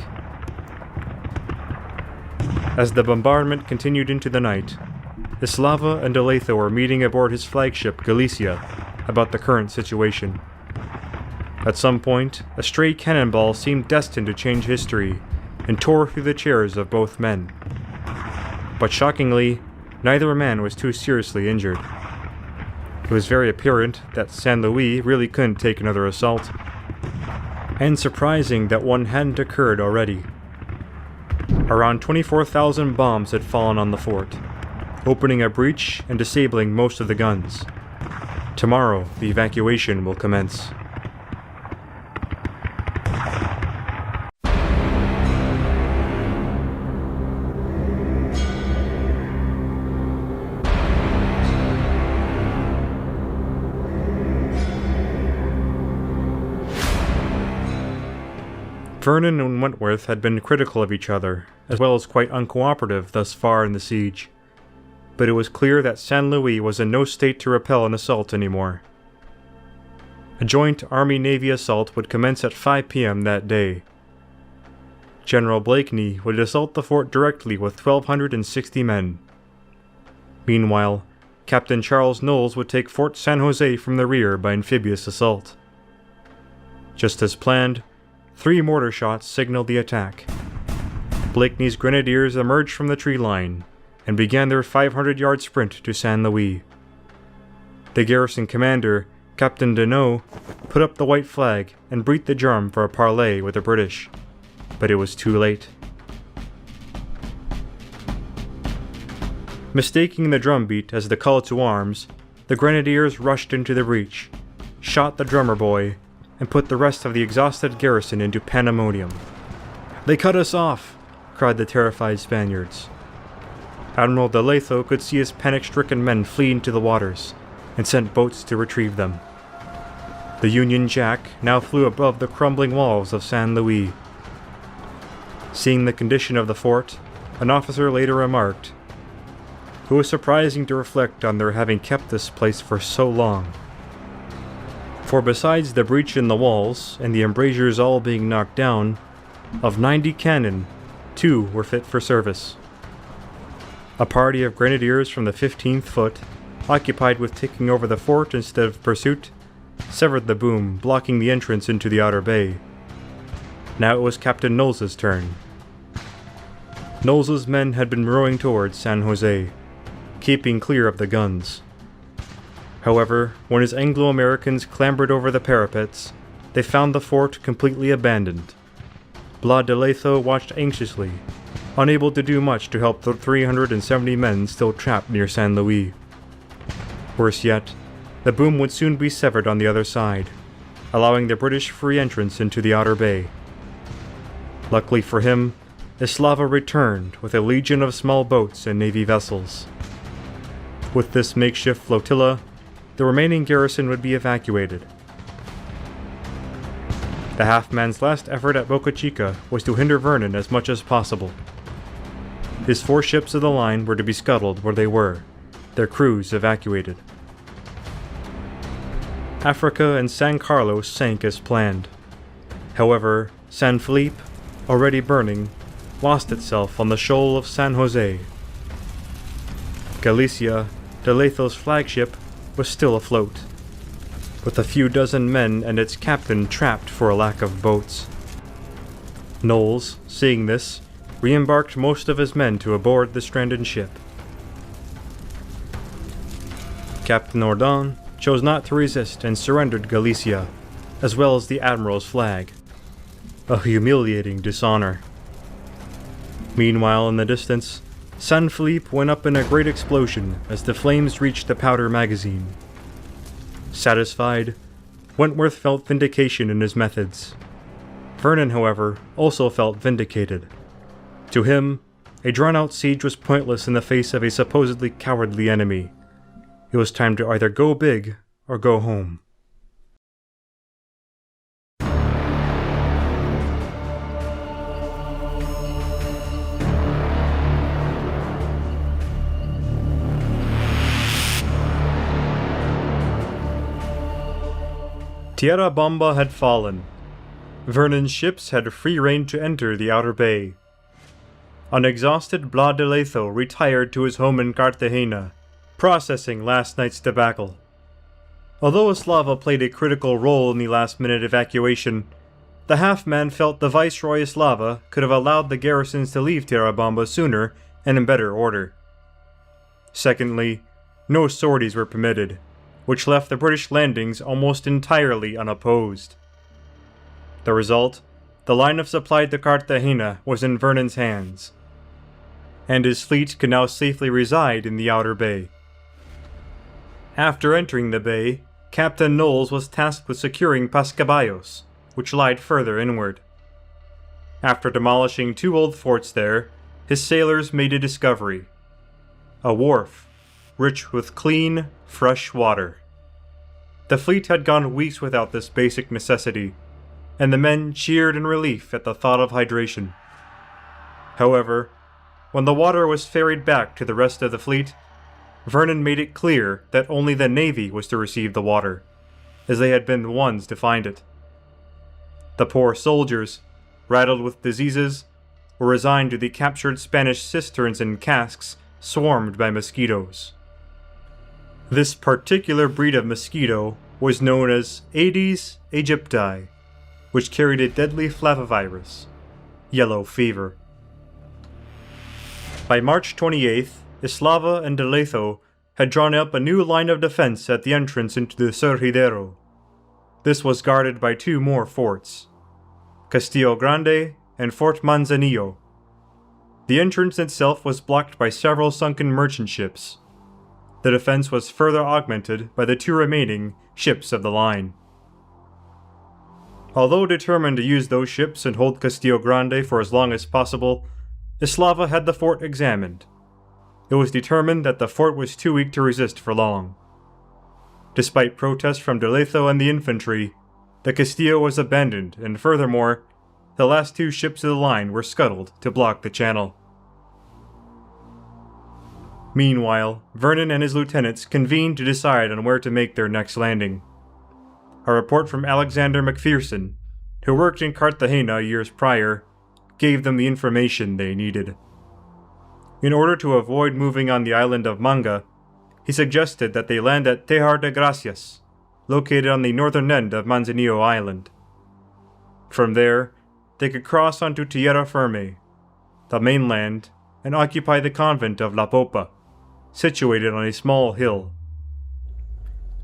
As the bombardment continued into the night, Eslava and Oglethorpe were meeting aboard his flagship Galicia about the current situation. At some point, a stray cannonball seemed destined to change history and tore through the chairs of both men. But shockingly, neither man was too seriously injured. It was very apparent that St. Louis really couldn't take another assault, and surprising that one hadn't occurred already. Around 24,000 bombs had fallen on the fort, opening a breach and disabling most of the guns. Tomorrow, the evacuation will commence. Vernon and Wentworth had been critical of each other, as well as quite uncooperative thus far in the siege. But it was clear that St. Louis was in no state to repel an assault anymore. A joint Army-Navy assault would commence at 5 p.m. that day. General Blakeney would assault the fort directly with 1,260 men. Meanwhile, Captain Charles Knowles would take Fort San Jose from the rear by amphibious assault. Just as planned, 3 mortar shots signaled the attack. Blakeney's grenadiers emerged from the tree line and began their 500-yard sprint to St. Louis. The garrison commander, Captain Deneau, put up the white flag and breathed the drum for a parley with the British, but it was too late. Mistaking the drumbeat as the call to arms, the grenadiers rushed into the breach, shot the drummer boy, and put the rest of the exhausted garrison into pandemonium. "They cut us off!" cried the terrified Spaniards. Admiral de Leitho could see his panic-stricken men flee into the waters, and sent boats to retrieve them. The Union Jack now flew above the crumbling walls of St. Louis. Seeing the condition of the fort, an officer later remarked, "It was surprising to reflect on their having kept this place for so long. For besides the breach in the walls, and the embrasures all being knocked down, of 90 cannon, 2 were fit for service." A party of grenadiers from the 15th Foot, occupied with taking over the fort instead of pursuit, severed the boom, blocking the entrance into the outer bay. Now it was Captain Knowles's turn. Knowles's men had been rowing towards San Jose, keeping clear of the guns. However, when his Anglo-Americans clambered over the parapets, they found the fort completely abandoned. Blas de Leitho watched anxiously, unable to do much to help the 370 men still trapped near St. Louis. Worse yet, the boom would soon be severed on the other side, allowing the British free entrance into the outer bay. Luckily for him, Eslava returned with a legion of small boats and navy vessels. With this makeshift flotilla, the remaining garrison would be evacuated. The half-man's last effort at Boca Chica was to hinder Vernon as much as possible. His 4 ships of the line were to be scuttled where they were, their crews evacuated. Africa and San Carlos sank as planned. However, San Felipe, already burning, lost itself on the shoal of San Jose. Galicia, de Leitho's flagship, was still afloat, with a few dozen men and its captain trapped for a lack of boats. Knowles, seeing this, re-embarked most of his men to aboard the stranded ship. Captain Ordon chose not to resist and surrendered Galicia, as well as the Admiral's flag. A humiliating dishonor. Meanwhile, in the distance, San Felipe went up in a great explosion as the flames reached the powder magazine. Satisfied, Wentworth felt vindication in his methods. Vernon, however, also felt vindicated. To him, a drawn-out siege was pointless in the face of a supposedly cowardly enemy. It was time to either go big or go home. Tierra Bamba had fallen. Vernon's ships had free rein to enter the outer bay. An exhausted Blas de Lezo retired to his home in Cartagena, processing last night's debacle. Although Eslava played a critical role in the last-minute evacuation, the half-man felt the Viceroy Eslava could have allowed the garrisons to leave Tierra Bamba sooner and in better order. Secondly, no sorties were permitted, which left the British landings almost entirely unopposed. The result, the line of supply to Cartagena was in Vernon's hands, and his fleet could now safely reside in the outer bay. After entering the bay, Captain Knowles was tasked with securing Pascabayos, which lied further inward. After demolishing 2 old forts there, his sailors made a discovery: a wharf, rich with clean, fresh water. The fleet had gone weeks without this basic necessity, and the men cheered in relief at the thought of hydration. However, when the water was ferried back to the rest of the fleet, Vernon made it clear that only the Navy was to receive the water, as they had been the ones to find it. The poor soldiers, rattled with diseases, were resigned to the captured Spanish cisterns and casks swarmed by mosquitoes. This particular breed of mosquito was known as Aedes aegypti, which carried a deadly flavivirus, yellow fever. By March 28th, Eslava and de Lezo had drawn up a new line of defense at the entrance into the Surgidero. This was guarded by 2 more forts, Castillo Grande and Fort Manzanillo. The entrance itself was blocked by several sunken merchant ships. The defense was further augmented by the 2 remaining ships of the line. Although determined to use those ships and hold Castillo Grande for as long as possible, Eslava had the fort examined. It was determined that the fort was too weak to resist for long. Despite protests from de Lezo and the infantry, the Castillo was abandoned, and furthermore, the last 2 ships of the line were scuttled to block the channel. Meanwhile, Vernon and his lieutenants convened to decide on where to make their next landing. A report from Alexander McPherson, who worked in Cartagena years prior, gave them the information they needed. In order to avoid moving on the island of Manga, he suggested that they land at Tejar de Gracias, located on the northern end of Manzanillo Island. From there, they could cross onto Tierra Firme, the mainland, and occupy the convent of La Popa, situated on a small hill.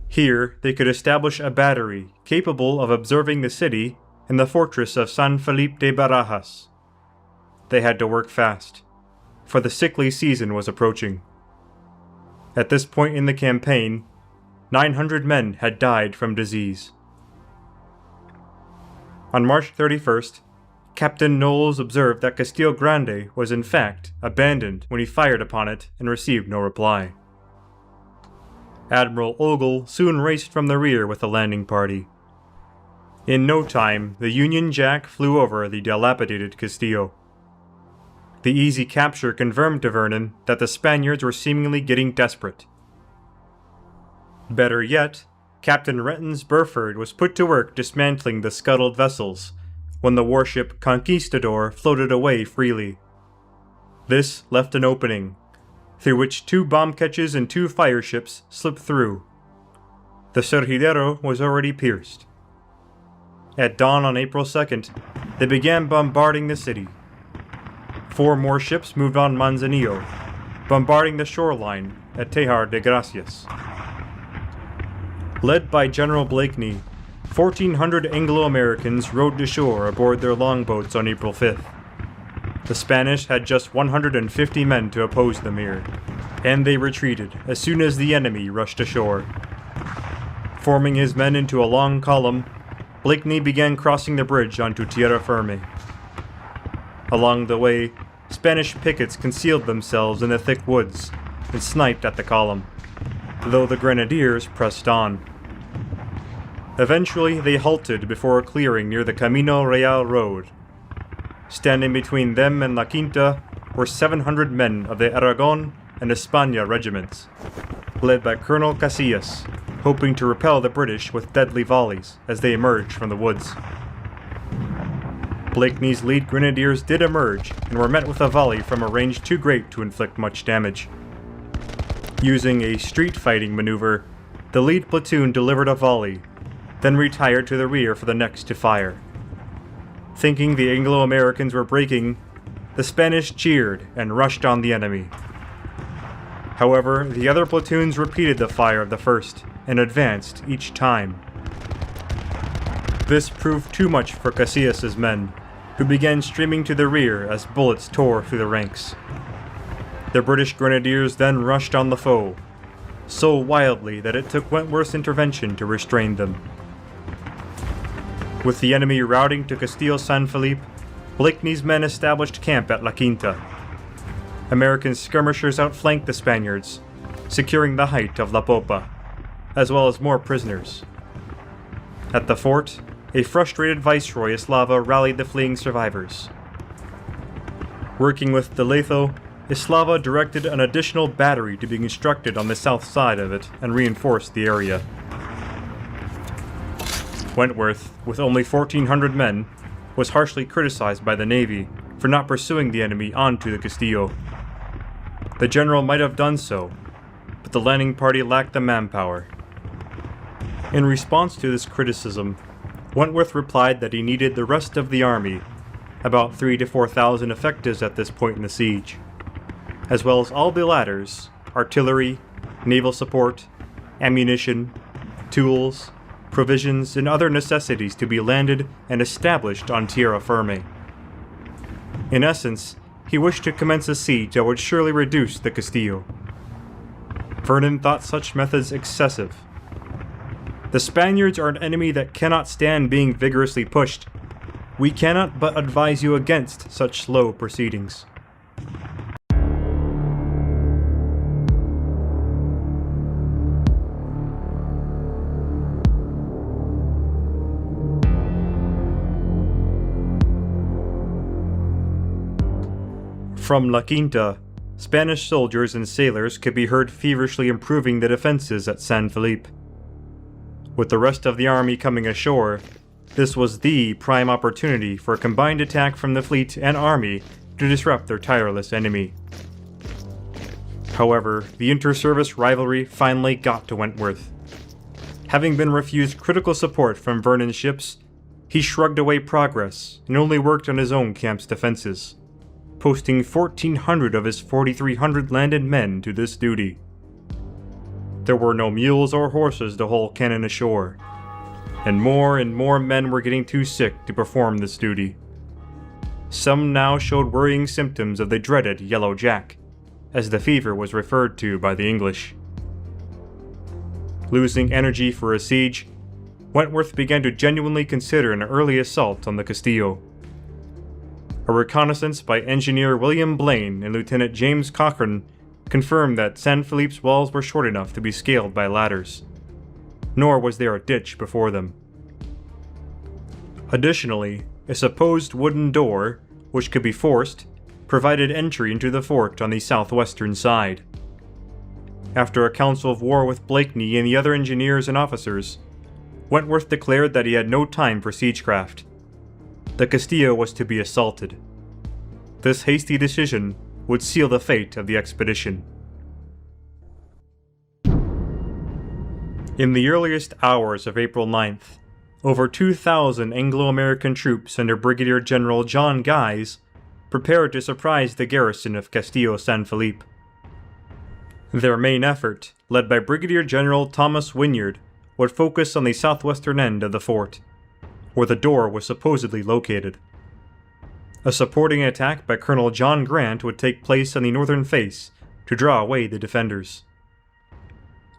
Here, they could establish a battery capable of observing the city and the fortress of San Felipe de Barajas. They had to work fast, for the sickly season was approaching. At this point in the campaign, 900 men had died from disease. On March 31st, Captain Knowles observed that Castillo Grande was in fact abandoned when he fired upon it and received no reply. Admiral Ogle soon raced from the rear with the landing party. In no time, the Union Jack flew over the dilapidated Castillo. The easy capture confirmed to Vernon that the Spaniards were seemingly getting desperate. Better yet, Captain Renton's Burford was put to work dismantling the scuttled vessels when the warship Conquistador floated away freely. This left an opening, through which 2 bomb ketches and 2 fire ships slipped through. The Surgidero was already pierced. At dawn on April 2nd, they began bombarding the city. 4 more ships moved on Manzanillo, bombarding the shoreline at Tejar de Gracias. Led by General Blakeney, 1,400 Anglo-Americans rowed to shore aboard their longboats on April 5th. The Spanish had just 150 men to oppose them here, and they retreated as soon as the enemy rushed ashore. Forming his men into a long column, Blakeney began crossing the bridge onto Tierra Firme. Along the way, Spanish pickets concealed themselves in the thick woods and sniped at the column, though the grenadiers pressed on. Eventually, they halted before a clearing near the Camino Real road. Standing between them and La Quinta were 700 men of the Aragon and España regiments, led by Colonel Casillas, hoping to repel the British with deadly volleys as they emerged from the woods. Blakeney's lead grenadiers did emerge and were met with a volley from a range too great to inflict much damage. Using a street fighting maneuver, the lead platoon delivered a volley, then retired to the rear for the next to fire. Thinking the Anglo-Americans were breaking, the Spanish cheered and rushed on the enemy. However, the other platoons repeated the fire of the first and advanced each time. This proved too much for Casillas's men, who began streaming to the rear as bullets tore through the ranks. The British grenadiers then rushed on the foe, so wildly that it took Wentworth's intervention to restrain them. With the enemy routing to Castillo San Felipe, Blakeney's men established camp at La Quinta. American skirmishers outflanked the Spaniards, securing the height of La Popa, as well as more prisoners. At the fort, a frustrated Viceroy Eslava rallied the fleeing survivors. Working with de Lezo, Eslava directed an additional battery to be constructed on the south side of it and reinforced the area. Wentworth, with only 1,400 men, was harshly criticized by the Navy for not pursuing the enemy onto the Castillo. The general might have done so, but the landing party lacked the manpower. In response to this criticism, Wentworth replied that he needed the rest of the army, about 3,000 to 4,000 effectives at this point in the siege, as well as all the ladders, artillery, naval support, ammunition, tools, provisions, and other necessities to be landed and established on terra firme. In essence, he wished to commence a siege that would surely reduce the Castillo. Vernon thought such methods excessive. The Spaniards are an enemy that cannot stand being vigorously pushed. We cannot but advise you against such slow proceedings. From La Quinta, Spanish soldiers and sailors could be heard feverishly improving the defenses at San Felipe. With the rest of the army coming ashore, this was the prime opportunity for a combined attack from the fleet and army to disrupt their tireless enemy. However, the inter-service rivalry finally got to Wentworth. Having been refused critical support from Vernon's ships, he shrugged away progress and only worked on his own camp's defenses, posting 1,400 of his 4,300 landed men to this duty. There were no mules or horses to haul cannon ashore, and more men were getting too sick to perform this duty. Some now showed worrying symptoms of the dreaded Yellow Jack, as the fever was referred to by the English. Losing energy for a siege, Wentworth began to genuinely consider an early assault on the Castillo. A reconnaissance by Engineer William Blaine and Lieutenant James Cochrane confirmed that San Felipe's walls were short enough to be scaled by ladders, nor was there a ditch before them. Additionally, a supposed wooden door, which could be forced, provided entry into the fort on the southwestern side. After a council of war with Blakeney and the other engineers and officers, Wentworth declared that he had no time for siegecraft. The Castillo was to be assaulted. This hasty decision would seal the fate of the expedition. In the earliest hours of April 9th, over 2,000 Anglo-American troops under Brigadier General John Guise prepared to surprise the garrison of Castillo San Felipe. Their main effort, led by Brigadier General Thomas Wynyard, would focus on the southwestern end of the fort, where the door was supposedly located. A supporting attack by Colonel John Grant would take place on the northern face to draw away the defenders.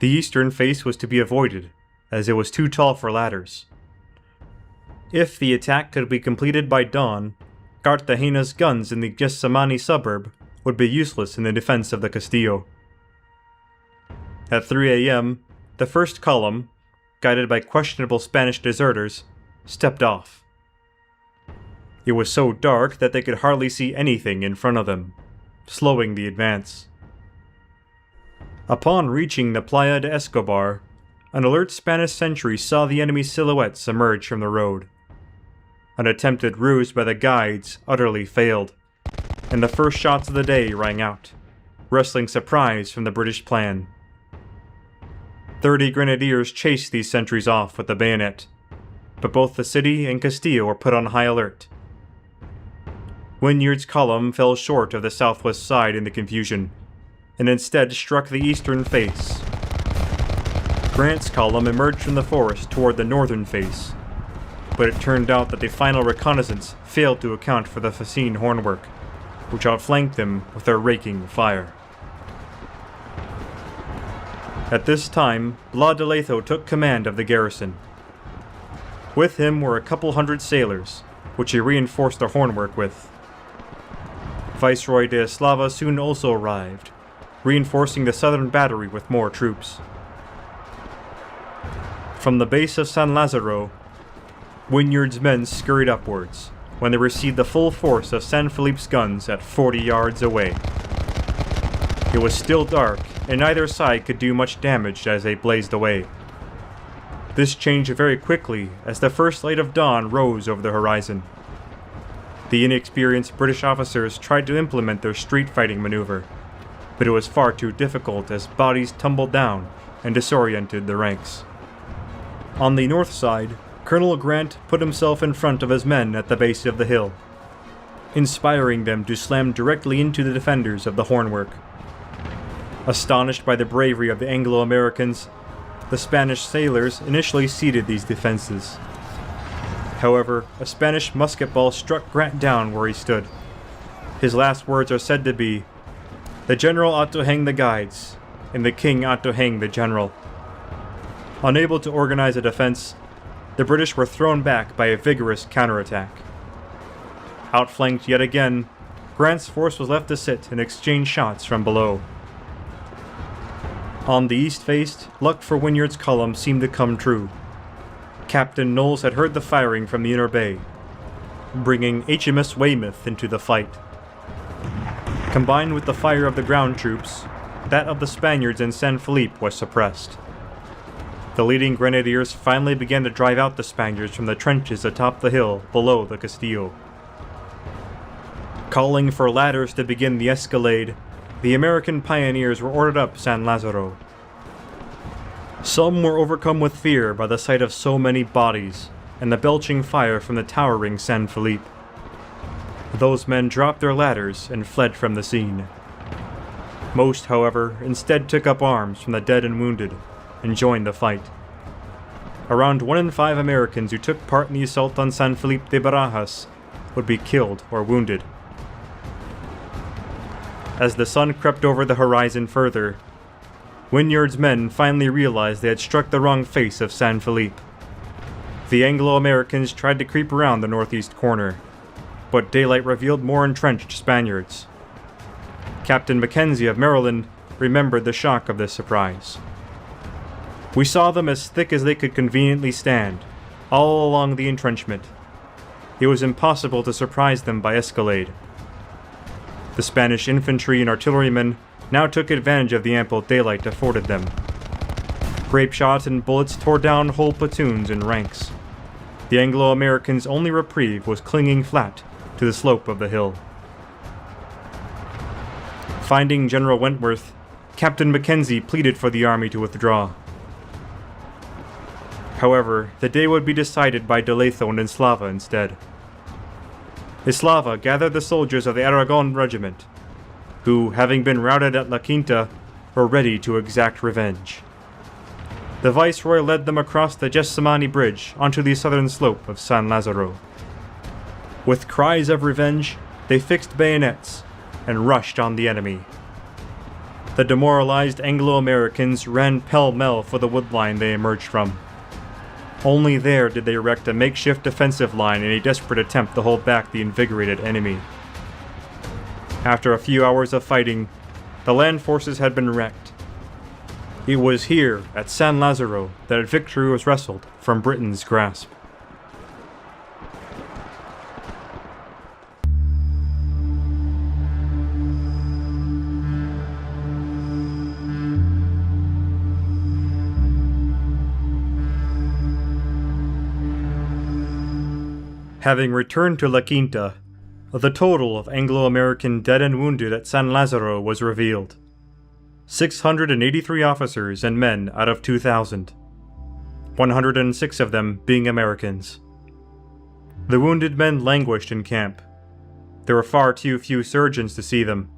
The eastern face was to be avoided, as it was too tall for ladders. If the attack could be completed by dawn, Cartagena's guns in the Gethsemane suburb would be useless in the defense of the Castillo. At 3 a.m., the first column, guided by questionable Spanish deserters, stepped off. It was so dark that they could hardly see anything in front of them, slowing the advance. Upon reaching the Playa de Escobar, an alert Spanish sentry saw the enemy silhouettes emerge from the road. An attempted ruse by the guides utterly failed, and the first shots of the day rang out, wresting surprise from the British plan. 30 grenadiers chased these sentries off with the bayonet, but both the city and Castile were put on high alert. Wynyard's column fell short of the southwest side in the confusion, and instead struck the eastern face. Grant's column emerged from the forest toward the northern face, but it turned out that the final reconnaissance failed to account for the Facine hornwork, which outflanked them with their raking fire. At this time, Blas de Leitho took command of the garrison. With him were a couple hundred sailors, which he reinforced the hornwork with. Viceroy de Eslava soon also arrived, reinforcing the southern battery with more troops. From the base of San Lazaro, Wynyard's men scurried upwards, when they received the full force of San Felipe's guns at 40 yards away. It was still dark, and neither side could do much damage as they blazed away. This changed very quickly as the first light of dawn rose over the horizon. The inexperienced British officers tried to implement their street-fighting maneuver, but it was far too difficult as bodies tumbled down and disoriented the ranks. On the north side, Colonel Grant put himself in front of his men at the base of the hill, inspiring them to slam directly into the defenders of the hornwork. Astonished by the bravery of the Anglo-Americans, the Spanish sailors initially ceded these defenses. However, a Spanish musket ball struck Grant down where he stood. His last words are said to be, "The general ought to hang the guides, and the king ought to hang the general." Unable to organize a defense, the British were thrown back by a vigorous counterattack. Outflanked yet again, Grant's force was left to sit and exchange shots from below. On the east face, luck for Wynyard's column seemed to come true. Captain Knowles had heard the firing from the inner bay, bringing HMS Weymouth into the fight. Combined with the fire of the ground troops, that of the Spaniards in San Felipe was suppressed. The leading grenadiers finally began to drive out the Spaniards from the trenches atop the hill below the Castillo. Calling for ladders to begin the escalade, the American pioneers were ordered up San Lazaro. Some were overcome with fear by the sight of so many bodies and the belching fire from the towering San Felipe. Those men dropped their ladders and fled from the scene. Most, however, instead took up arms from the dead and wounded and joined the fight. Around 1 in 5 Americans who took part in the assault on San Felipe de Barajas would be killed or wounded. As the sun crept over the horizon further, Wynyard's men finally realized they had struck the wrong face of San Felipe. The Anglo-Americans tried to creep around the northeast corner, but daylight revealed more entrenched Spaniards. Captain Mackenzie of Maryland remembered the shock of this surprise. "We saw them as thick as they could conveniently stand, all along the entrenchment. It was impossible to surprise them by escalade." The Spanish infantry and artillerymen now took advantage of the ample daylight afforded them. Grape shot and bullets tore down whole platoons and ranks. The Anglo-Americans' only reprieve was clinging flat to the slope of the hill. Finding General Wentworth, Captain Mackenzie pleaded for the army to withdraw. However, the day would be decided by de Leitho and Eslava instead. Eslava gathered the soldiers of the Aragon regiment, who, having been routed at La Quinta, were ready to exact revenge. The Viceroy led them across the Jessamani Bridge onto the southern slope of San Lazaro. With cries of revenge, they fixed bayonets and rushed on the enemy. The demoralized Anglo-Americans ran pell-mell for the woodline they emerged from. Only there did they erect a makeshift defensive line in a desperate attempt to hold back the invigorated enemy. After a few hours of fighting, the land forces had been wrecked. It was here, at San Lazaro, that victory was wrestled from Britain's grasp. Having returned to La Quinta, the total of Anglo-American dead and wounded at San Lazaro was revealed. 683 officers and men out of 2,000, 106 of them being Americans. The wounded men languished in camp. There were far too few surgeons to see them.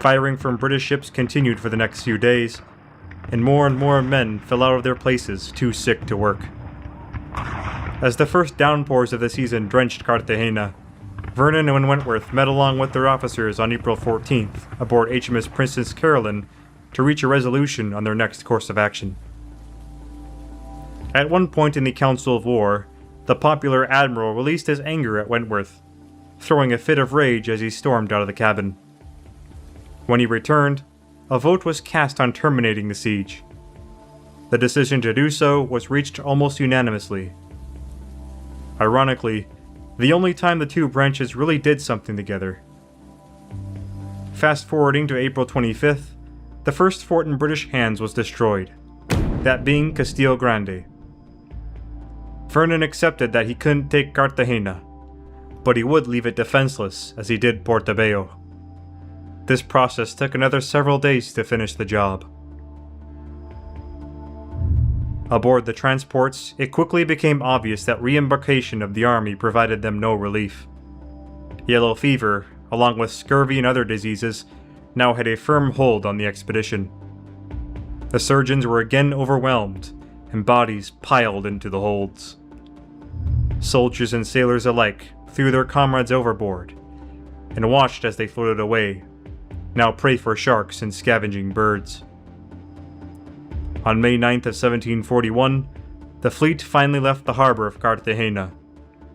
Firing from British ships continued for the next few days, and more men fell out of their places too sick to work. As the first downpours of the season drenched Cartagena, Vernon and Wentworth met along with their officers on April 14th aboard HMS Princess Caroline to reach a resolution on their next course of action. At one point in the Council of War, the popular admiral released his anger at Wentworth, throwing a fit of rage as he stormed out of the cabin. When he returned, a vote was cast on terminating the siege. The decision to do so was reached almost unanimously. Ironically, the only time the two branches really did something together. Fast forwarding to April 25th, the first fort in British hands was destroyed, that being Castillo Grande. Vernon accepted that he couldn't take Cartagena, but he would leave it defenseless as he did Portobello. This process took another several days to finish the job. Aboard the transports, it quickly became obvious that re-embarkation of the army provided them no relief. Yellow fever, along with scurvy and other diseases, now had a firm hold on the expedition. The surgeons were again overwhelmed, and bodies piled into the holds. Soldiers and sailors alike threw their comrades overboard, and watched as they floated away, now prey for sharks and scavenging birds. On May 9th of 1741, the fleet finally left the harbor of Cartagena.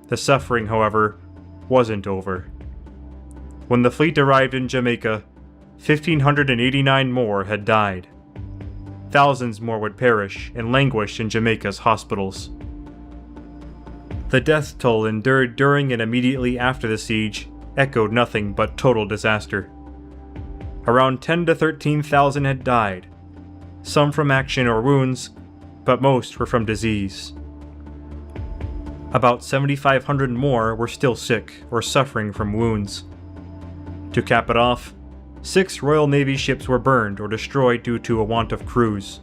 The suffering, however, wasn't over. When the fleet arrived in Jamaica, 1,589 more had died. Thousands more would perish and languish in Jamaica's hospitals. The death toll endured during and immediately after the siege echoed nothing but total disaster. Around 10,000 to 13,000 had died, some from action or wounds, but most were from disease. About 7,500 more were still sick or suffering from wounds. To cap it off, 6 Royal Navy ships were burned or destroyed due to a want of crews,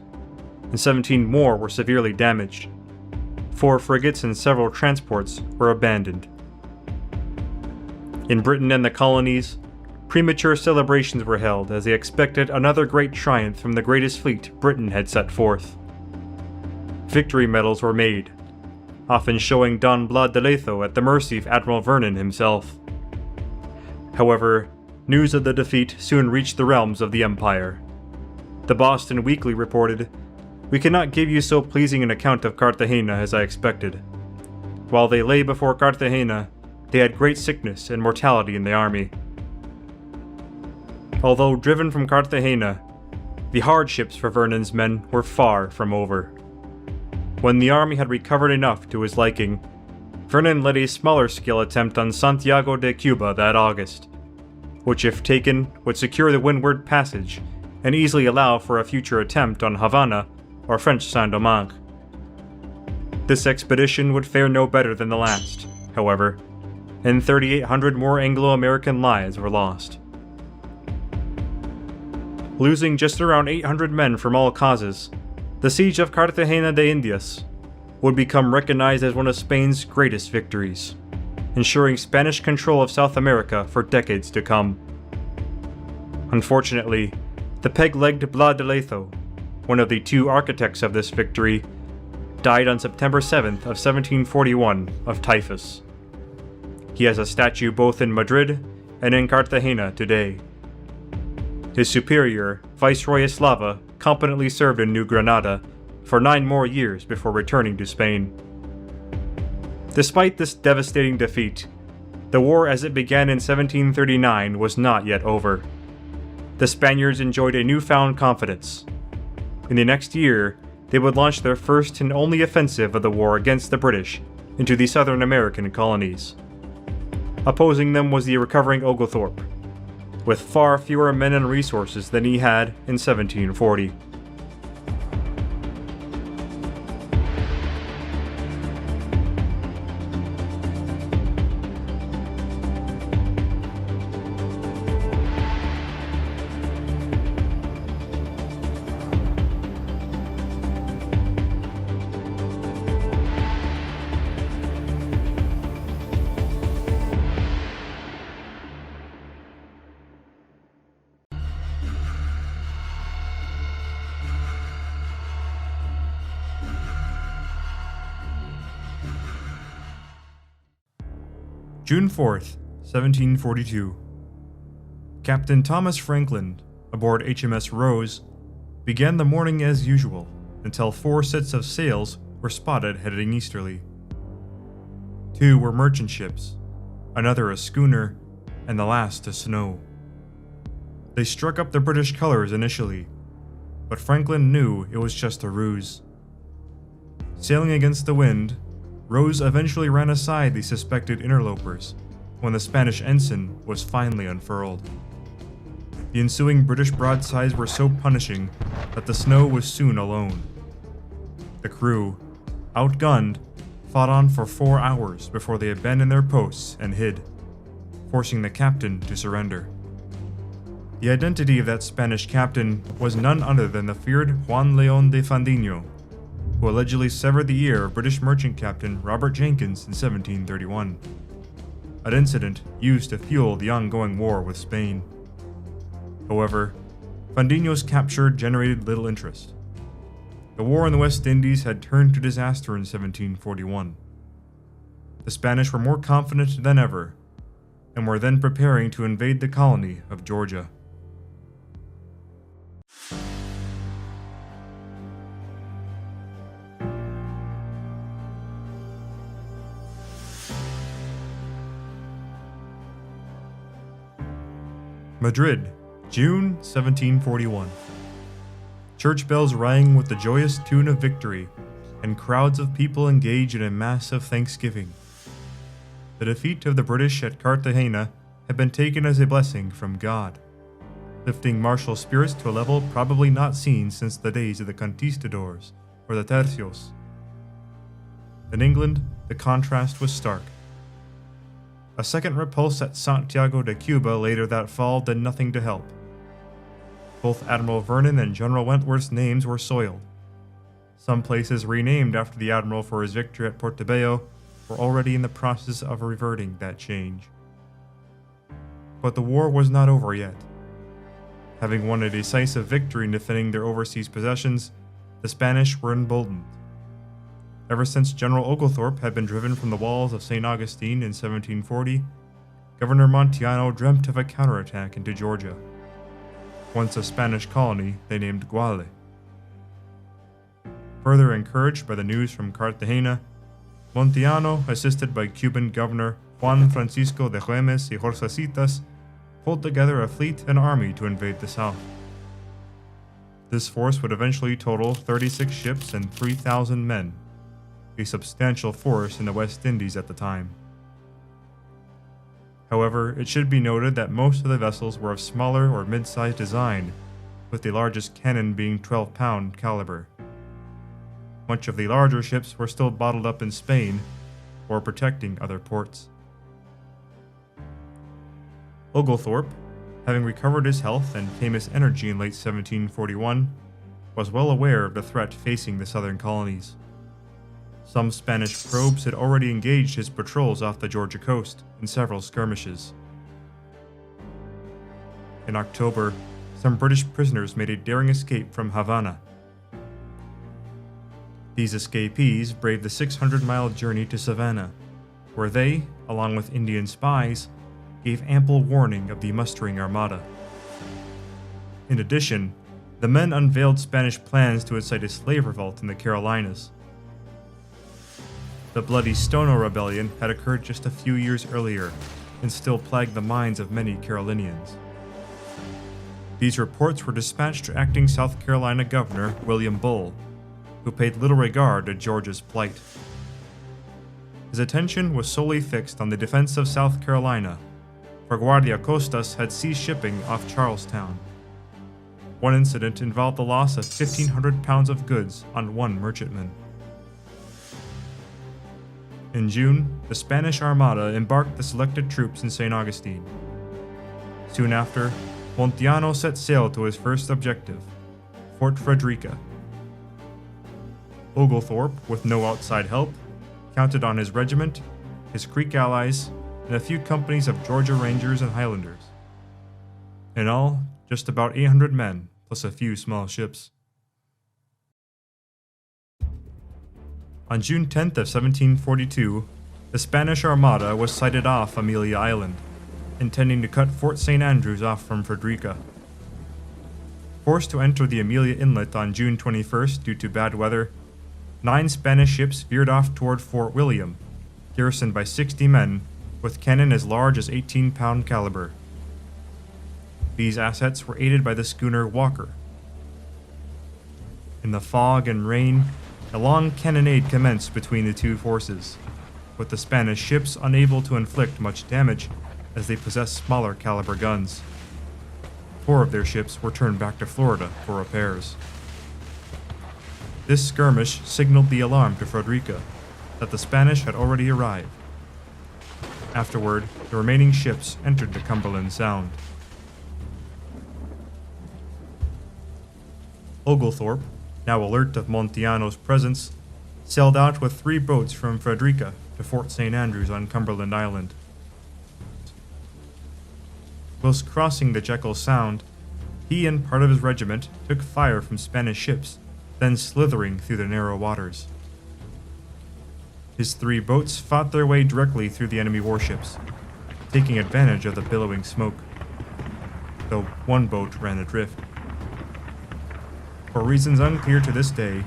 and 17 more were severely damaged. 4 frigates and several transports were abandoned. In Britain and the colonies, premature celebrations were held as they expected another great triumph from the greatest fleet Britain had set forth. Victory medals were made, often showing Don Blas de Lezo at the mercy of Admiral Vernon himself. However, news of the defeat soon reached the realms of the Empire. The Boston Weekly reported, "We cannot give you so pleasing an account of Cartagena as I expected. While they lay before Cartagena, they had great sickness and mortality in the army." Although driven from Cartagena, the hardships for Vernon's men were far from over. When the army had recovered enough to his liking, Vernon led a smaller-scale attempt on Santiago de Cuba that August, which if taken would secure the windward passage and easily allow for a future attempt on Havana or French Saint-Domingue. This expedition would fare no better than the last, however, and 3,800 more Anglo-American lives were lost. Losing just around 800 men from all causes, the siege of Cartagena de Indias would become recognized as one of Spain's greatest victories, ensuring Spanish control of South America for decades to come. Unfortunately, the peg-legged Blas de Lezo, one of the 2 architects of this victory, died on September 7th of 1741 of typhus. He has a statue both in Madrid and in Cartagena today. His superior, Viceroy Eslava, competently served in New Granada for 9 more years before returning to Spain. Despite this devastating defeat, the war as it began in 1739 was not yet over. The Spaniards enjoyed a newfound confidence. In the next year, they would launch their first and only offensive of the war against the British into the Southern American colonies. Opposing them was the recovering Oglethorpe, with far fewer men and resources than he had in 1740. June 4th, 1742. Captain Thomas Franklin, aboard HMS Rose, began the morning as usual until 4 sets of sails were spotted heading easterly. 2 were merchant ships, another a schooner, and the last a snow. They struck up the British colors initially, but Franklin knew it was just a ruse. Sailing against the wind, Rose eventually ran aside the suspected interlopers when the Spanish ensign was finally unfurled. The ensuing British broadsides were so punishing that the snow was soon alone. The crew, outgunned, fought on for 4 hours before they abandoned their posts and hid, forcing the captain to surrender. The identity of that Spanish captain was none other than the feared Juan León de Fandiño, who allegedly severed the ear of British merchant captain Robert Jenkins in 1731, an incident used to fuel the ongoing war with Spain. However, Fandiño's capture generated little interest. The war in the West Indies had turned to disaster in 1741. The Spanish were more confident than ever, and were then preparing to invade the colony of Georgia. Madrid, June 1741. Church bells rang with the joyous tune of victory, and crowds of people engaged in a mass of thanksgiving. The defeat of the British at Cartagena had been taken as a blessing from God, lifting martial spirits to a level probably not seen since the days of the conquistadors or the tercios. In England, the contrast was stark. A second repulse at Santiago de Cuba later that fall did nothing to help. Both Admiral Vernon and General Wentworth's names were soiled. Some places renamed after the Admiral for his victory at Porto were already in the process of reverting that change. But the war was not over yet. Having won a decisive victory in defending their overseas possessions, the Spanish were emboldened. Ever since General Oglethorpe had been driven from the walls of St. Augustine in 1740, Governor Montiano dreamt of a counterattack into Georgia. Once a Spanish colony they named Guale. Further encouraged by the news from Cartagena, Montiano, assisted by Cuban Governor Juan Francisco de Güemes y Horsasitas, pulled together a fleet and army to invade the south. This force would eventually total 36 ships and 3,000 men, a substantial force in the West Indies at the time. However, it should be noted that most of the vessels were of smaller or mid-sized design, with the largest cannon being 12-pound caliber. Much of the larger ships were still bottled up in Spain or protecting other ports. Oglethorpe, having recovered his health and came his energy in late 1741, was well aware of the threat facing the southern colonies. Some Spanish probes had already engaged his patrols off the Georgia coast in several skirmishes. In October, some British prisoners made a daring escape from Havana. These escapees braved the 600-mile journey to Savannah, where they, along with Indian spies, gave ample warning of the mustering armada. In addition, the men unveiled Spanish plans to incite a slave revolt in the Carolinas. The bloody Stono Rebellion had occurred just a few years earlier and still plagued the minds of many Carolinians. These reports were dispatched to acting South Carolina Governor William Bull, who paid little regard to Georgia's plight. His attention was solely fixed on the defense of South Carolina, for Guardia Costas had ceased shipping off Charlestown. One incident involved the loss of 1,500 pounds of goods on one merchantman. In June, the Spanish Armada embarked the selected troops in St. Augustine. Soon after, Montiano set sail to his first objective, Fort Frederica. Oglethorpe, with no outside help, counted on his regiment, his Creek allies, and a few companies of Georgia Rangers and Highlanders. In all, just about 800 men, plus a few small ships. On June 10th of 1742, the Spanish Armada was sighted off Amelia Island, intending to cut Fort St. Andrews off from Frederica. Forced to enter the Amelia Inlet on June 21st due to bad weather, 9 Spanish ships veered off toward Fort William, garrisoned by 60 men, with cannon as large as 18-pound caliber. These assets were aided by the schooner Walker. In the fog and rain, a long cannonade commenced between the two forces, with the Spanish ships unable to inflict much damage as they possessed smaller caliber guns. 4 of their ships were turned back to Florida for repairs. This skirmish signaled the alarm to Frederica that the Spanish had already arrived. Afterward, the remaining ships entered the Cumberland Sound. Oglethorpe, now alert of Montiano's presence, sailed out with 3 boats from Frederica to Fort St. Andrews on Cumberland Island. Whilst crossing the Jekyll Sound, he and part of his regiment took fire from Spanish ships, then slithering through the narrow waters. His 3 boats fought their way directly through the enemy warships, taking advantage of the billowing smoke, though 1 boat ran adrift. For reasons unclear to this day,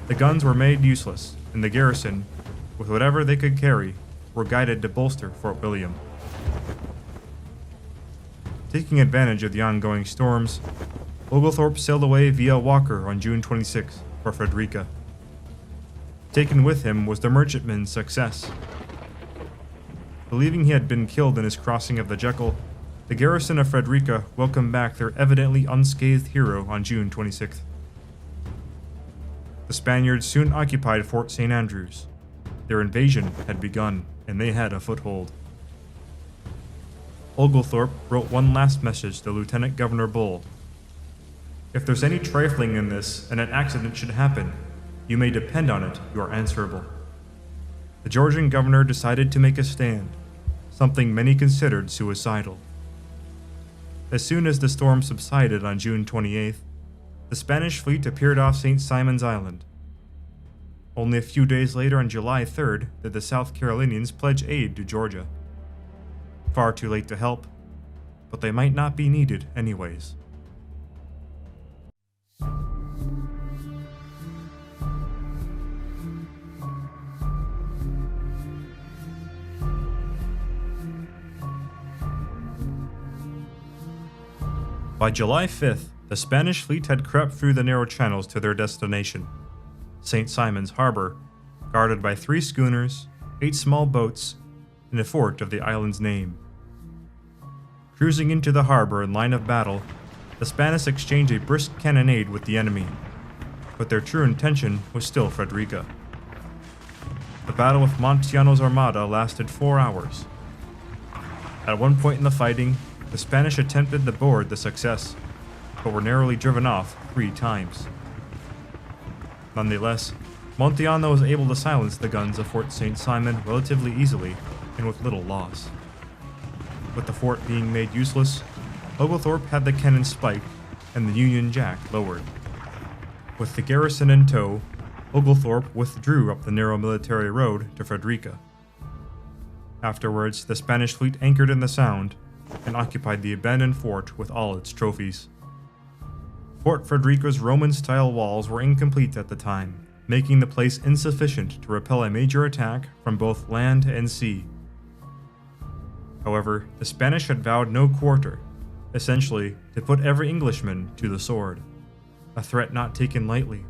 the guns were made useless, and the garrison, with whatever they could carry, were guided to bolster Fort William. Taking advantage of the ongoing storms, Oglethorpe sailed away via Walker on June 26 for Frederica. Taken with him was the merchantman Success. Believing he had been killed in his crossing of the Jekyll, the garrison of Frederica welcomed back their evidently unscathed hero on June 26th. The Spaniards soon occupied Fort St. Andrews. Their invasion had begun, and they had a foothold. Oglethorpe wrote one last message to Lieutenant Governor Bull. "If there's any trifling in this and an accident should happen, you may depend on it you are answerable." The Georgian governor decided to make a stand, something many considered suicidal. As soon as the storm subsided on June 28th, the Spanish fleet appeared off St. Simon's Island. Only a few days later, on July 3rd, did the South Carolinians pledge aid to Georgia. Far too late to help, but they might not be needed anyways. By July 5th, the Spanish fleet had crept through the narrow channels to their destination, St. Simon's Harbor, guarded by 3 schooners, 8 small boats, and a fort of the island's name. Cruising into the harbor in line of battle, the Spanish exchanged a brisk cannonade with the enemy, but their true intention was still Frederica. The battle with Montiano's armada lasted 4 hours. At one point in the fighting, the Spanish attempted to board the Success, but were narrowly driven off 3 times. Nonetheless, Montiano was able to silence the guns of Fort St. Simon relatively easily and with little loss. With the fort being made useless, Oglethorpe had the cannon spiked and the Union Jack lowered. With the garrison in tow, Oglethorpe withdrew up the narrow military road to Frederica. Afterwards, the Spanish fleet anchored in the Sound and occupied the abandoned fort with all its trophies. Fort Frederica's Roman-style walls were incomplete at the time, making the place insufficient to repel a major attack from both land and sea. However, the Spanish had vowed no quarter, essentially to put every Englishman to the sword, a threat not taken lightly,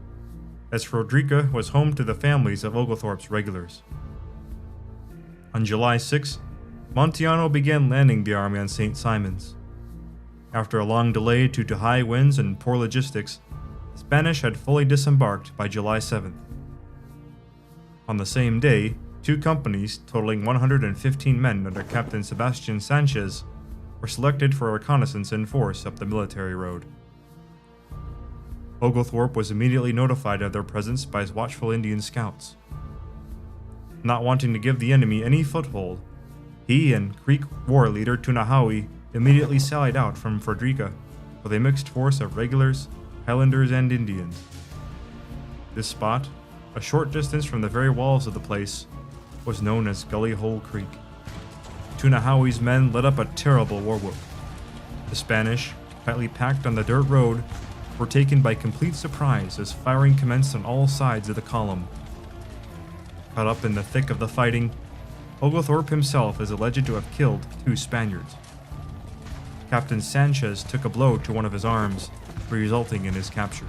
as Frederica was home to the families of Oglethorpe's regulars. On July 6, Montiano began landing the army on St. Simon's. After a long delay due to high winds and poor logistics, the Spanish had fully disembarked by July 7th. On the same day, 2 companies totaling 115 men under Captain Sebastian Sanchez were selected for reconnaissance in force up the military road. Oglethorpe was immediately notified of their presence by his watchful Indian scouts. Not wanting to give the enemy any foothold, he and Creek war leader Tunahawi immediately sallied out from Frederica with a mixed force of regulars, Highlanders, and Indians. This spot, a short distance from the very walls of the place, was known as Gully Hole Creek. Tunahaui's men let up a terrible war whoop. The Spanish, tightly packed on the dirt road, were taken by complete surprise as firing commenced on all sides of the column. Caught up in the thick of the fighting, Oglethorpe himself is alleged to have killed 2 Spaniards. Captain Sanchez took a blow to one of his arms, resulting in his capture.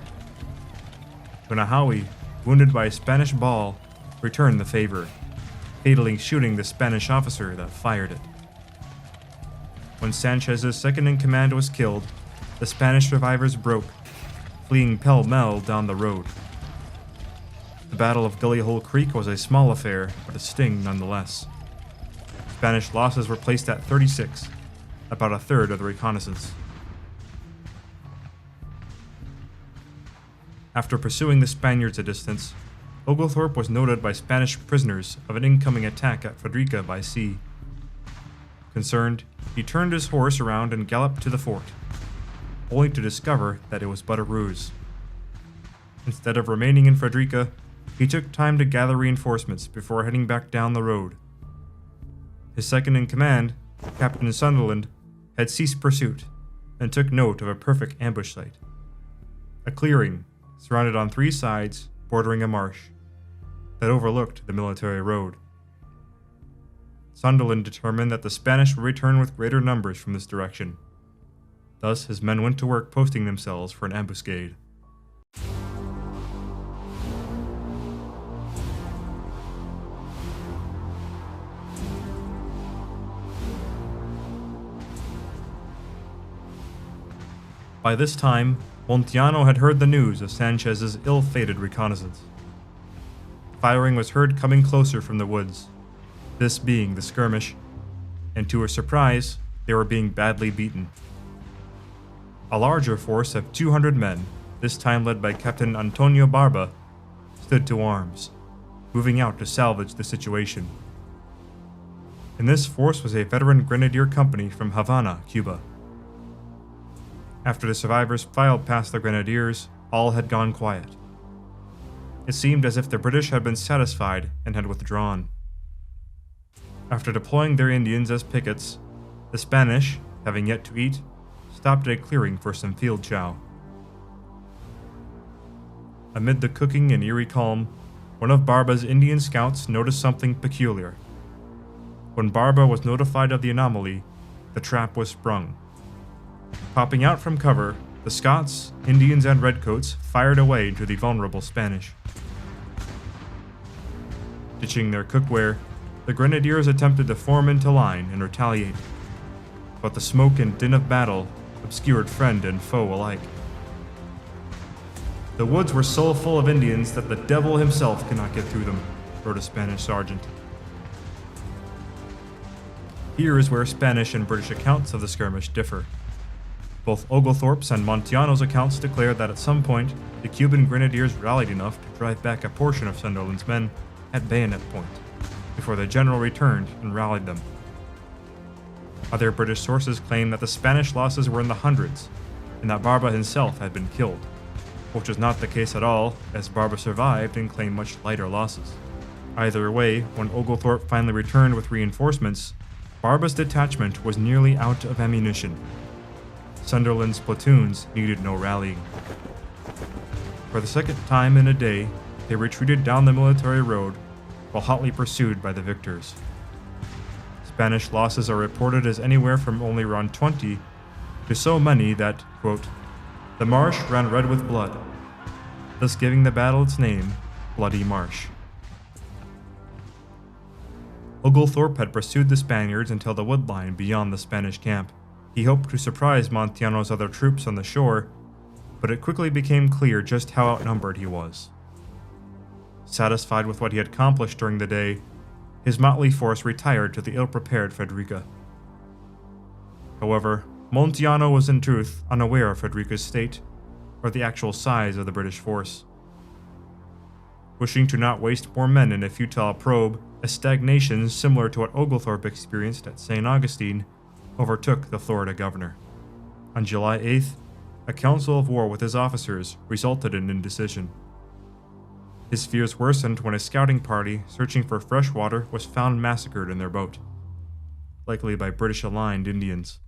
Tunahaui, wounded by a Spanish ball, returned the favor, fatally shooting the Spanish officer that fired it. When Sanchez's second-in-command was killed, the Spanish survivors broke, fleeing pell-mell down the road. The Battle of Gully Hole Creek was a small affair, but a sting nonetheless. Spanish losses were placed at 36, about a third of the reconnaissance. After pursuing the Spaniards a distance, Oglethorpe was noted by Spanish prisoners of an incoming attack at Frederica by sea. Concerned, he turned his horse around and galloped to the fort, only to discover that it was but a ruse. Instead of remaining in Frederica, he took time to gather reinforcements before heading back down the road. His second-in-command, Captain Sunderland, had ceased pursuit and took note of a perfect ambush site. A clearing, surrounded on 3 sides, bordering a marsh, that overlooked the military road. Sunderland determined that the Spanish would return with greater numbers from this direction. Thus, his men went to work posting themselves for an ambuscade. By this time, Montiano had heard the news of Sanchez's ill-fated reconnaissance. Firing was heard coming closer from the woods, this being the skirmish, and to her surprise, they were being badly beaten. A larger force of 200 men, this time led by Captain Antonio Barba, stood to arms, moving out to salvage the situation. In this force was a veteran grenadier company from Havana, Cuba. After the survivors filed past the grenadiers, all had gone quiet. It seemed as if the British had been satisfied and had withdrawn. After deploying their Indians as pickets, the Spanish, having yet to eat, stopped at a clearing for some field chow. Amid the cooking and eerie calm, one of Barba's Indian scouts noticed something peculiar. When Barba was notified of the anomaly, the trap was sprung. Popping out from cover, the Scots, Indians, and Redcoats fired away into the vulnerable Spanish. Ditching their cookware, the Grenadiers attempted to form into line and retaliate, but the smoke and din of battle obscured friend and foe alike. The woods were so full of Indians that the devil himself could not get through them, wrote a Spanish sergeant. Here is where Spanish and British accounts of the skirmish differ. Both Oglethorpe's and Montiano's accounts declare that at some point, the Cuban Grenadiers rallied enough to drive back a portion of Sunderland's men at bayonet point, before the general returned and rallied them. Other British sources claim that the Spanish losses were in the hundreds, and that Barba himself had been killed, which was not the case at all, as Barba survived and claimed much lighter losses. Either way, when Oglethorpe finally returned with reinforcements, Barba's detachment was nearly out of ammunition. Sunderland's platoons needed no rallying. For the second time in a day, they retreated down the military road while hotly pursued by the victors. Spanish losses are reported as anywhere from only around 20 to so many that, quote, the marsh ran red with blood, thus giving the battle its name, Bloody Marsh. Oglethorpe had pursued the Spaniards until the wood line beyond the Spanish camp. He hoped to surprise Montiano's other troops on the shore, but it quickly became clear just how outnumbered he was. Satisfied with what he had accomplished during the day, his motley force retired to the ill-prepared Frederica. However, Montiano was in truth unaware of Frederica's state, or the actual size of the British force. Wishing to not waste more men in a futile probe, a stagnation similar to what Oglethorpe experienced at St. Augustine overtook the Florida governor. On July 8th, a council of war with his officers resulted in indecision. His fears worsened when a scouting party searching for fresh water was found massacred in their boat, likely by British-aligned Indians.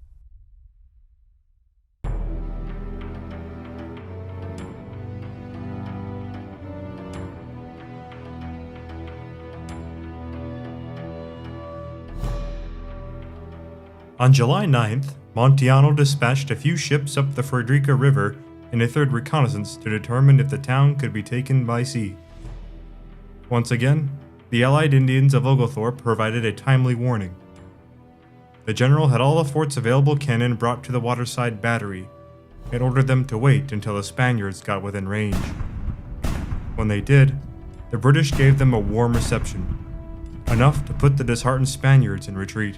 On July 9th, Montiano dispatched a few ships up the Frederica River in a third reconnaissance to determine if the town could be taken by sea. Once again, the allied Indians of Oglethorpe provided a timely warning. The general had all the fort's available cannon brought to the waterside battery and ordered them to wait until the Spaniards got within range. When they did, the British gave them a warm reception, enough to put the disheartened Spaniards in retreat.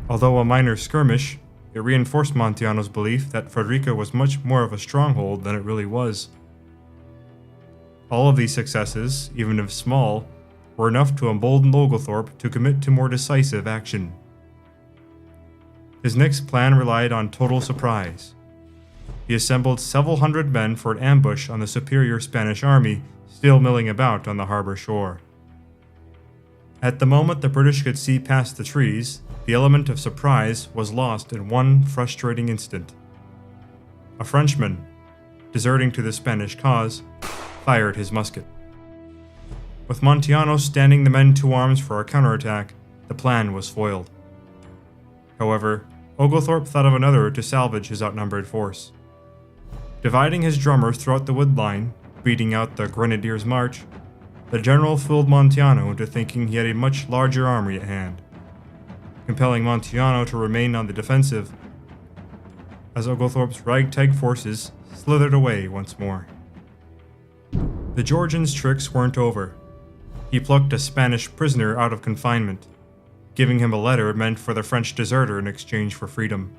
Although a minor skirmish, it reinforced Montiano's belief that Frederica was much more of a stronghold than it really was. All of these successes, even if small, were enough to embolden Oglethorpe to commit to more decisive action. His next plan relied on total surprise. He assembled several hundred men for an ambush on the superior Spanish army still milling about on the harbor shore. At the moment the British could see past the trees, the element of surprise was lost in one frustrating instant. A Frenchman, deserting to the Spanish cause, fired his musket. With Montiano standing the men to arms for a counterattack, the plan was foiled. However, Oglethorpe thought of another to salvage his outnumbered force. Dividing his drummers throughout the wood line, beating out the Grenadiers' march, the general fooled Montiano into thinking he had a much larger army at hand, compelling Montiano to remain on the defensive, as Oglethorpe's ragtag forces slithered away once more. The Georgian's tricks weren't over. He plucked a Spanish prisoner out of confinement, giving him a letter meant for the French deserter in exchange for freedom.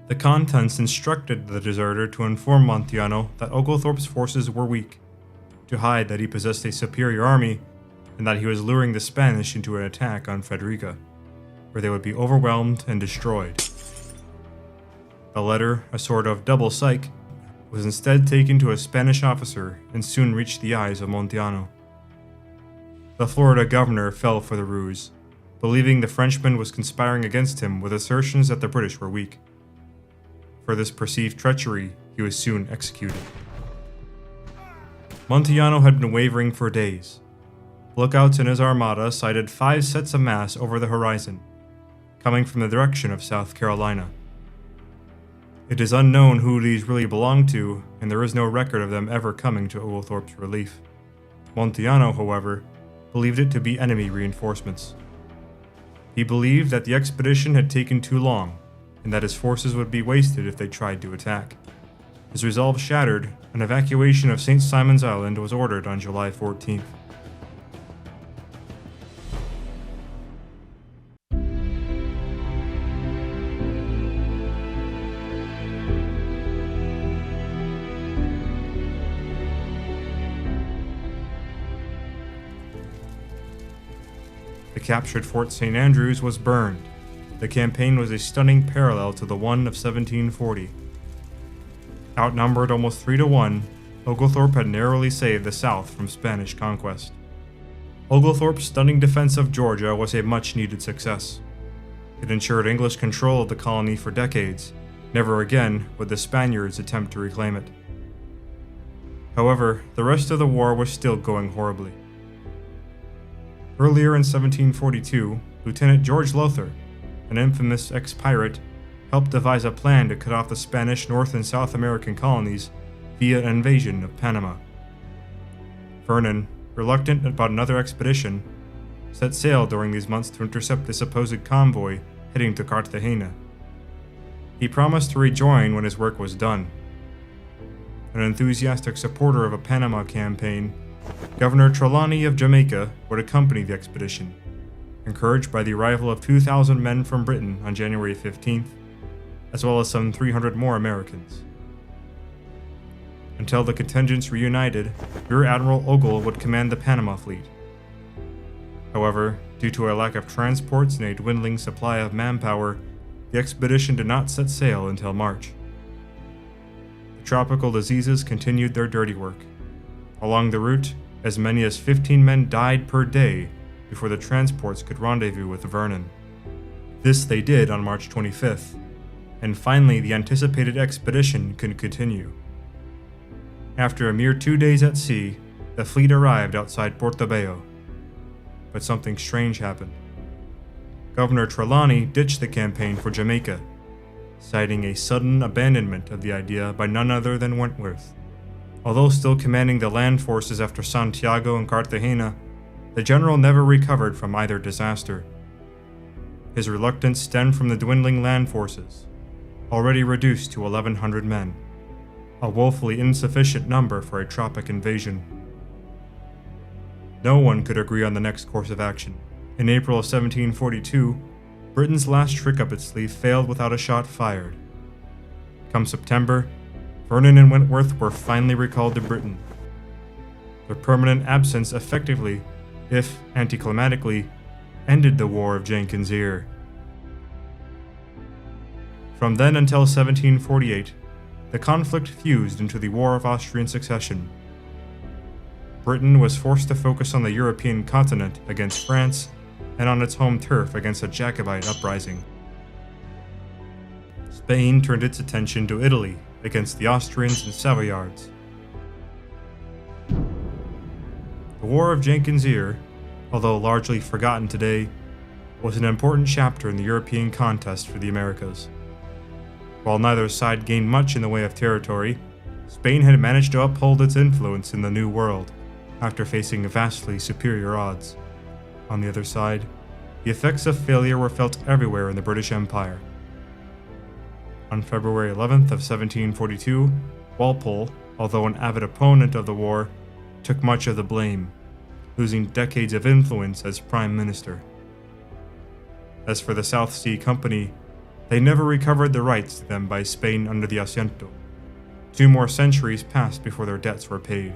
The contents instructed the deserter to inform Montiano that Oglethorpe's forces were weak, to hide that he possessed a superior army, and that he was luring the Spanish into an attack on Frederica, where they would be overwhelmed and destroyed. The letter, a sort of double psych, was instead taken to a Spanish officer and soon reached the eyes of Montiano. The Florida governor fell for the ruse, believing the Frenchman was conspiring against him with assertions that the British were weak. For this perceived treachery, he was soon executed. Montiano had been wavering for days. Lookouts in his armada sighted 5 sets of masts over the horizon, coming from the direction of South Carolina. It is unknown who these really belonged to, and there is no record of them ever coming to Oglethorpe's relief. Montiano, however, believed it to be enemy reinforcements. He believed that the expedition had taken too long, and that his forces would be wasted if they tried to attack. His resolve shattered, an evacuation of St. Simon's Island was ordered on July 14th. The captured Fort St. Andrews was burned. The campaign was a stunning parallel to the one of 1740. Outnumbered almost 3-1, Oglethorpe had narrowly saved the South from Spanish conquest. Oglethorpe's stunning defense of Georgia was a much-needed success. It ensured English control of the colony for decades. Never again would the Spaniards attempt to reclaim it. However, the rest of the war was still going horribly. Earlier in 1742, Lieutenant George Lowther, an infamous ex-pirate, helped devise a plan to cut off the Spanish North and South American colonies via an invasion of Panama. Vernon, reluctant about another expedition, set sail during these months to intercept the supposed convoy heading to Cartagena. He promised to rejoin when his work was done. An enthusiastic supporter of a Panama campaign, Governor Trelawney of Jamaica would accompany the expedition, encouraged by the arrival of 2,000 men from Britain on January 15th, as well as some 300 more Americans. Until the contingents reunited, Rear Admiral Ogle would command the Panama fleet. However, due to a lack of transports and a dwindling supply of manpower, the expedition did not set sail until March. The tropical diseases continued their dirty work. Along the route, as many as 15 men died per day before the transports could rendezvous with Vernon. This they did on March 25th, and finally the anticipated expedition could continue. After a mere 2 days at sea, the fleet arrived outside Porto. But something strange happened. Governor Trelawney ditched the campaign for Jamaica, citing a sudden abandonment of the idea by none other than Wentworth. Although still commanding the land forces after Santiago and Cartagena, the general never recovered from either disaster. His reluctance stemmed from the dwindling land forces, already reduced to 1,100 men, a woefully insufficient number for a tropic invasion. No one could agree on the next course of action. In April of 1742, Britain's last trick up its sleeve failed without a shot fired. Come September, Vernon and Wentworth were finally recalled to Britain. Their permanent absence effectively, if anticlimactically, ended the War of Jenkins Ear. From then until 1748, the conflict fused into the War of Austrian Succession. Britain was forced to focus on the European continent against France and on its home turf against a Jacobite uprising. Spain turned its attention to Italy against the Austrians and Savoyards. The War of Jenkins Ear, although largely forgotten today, was an important chapter in the European contest for the Americas. While neither side gained much in the way of territory, Spain had managed to uphold its influence in the New World after facing vastly superior odds. On the other side, the effects of failure were felt everywhere in the British Empire. On February 11th of 1742, Walpole, although an avid opponent of the war, took much of the blame, losing decades of influence as Prime Minister. As for the South Sea Company, they never recovered the rights to them by Spain under the Asiento. 2 more centuries passed before their debts were paid.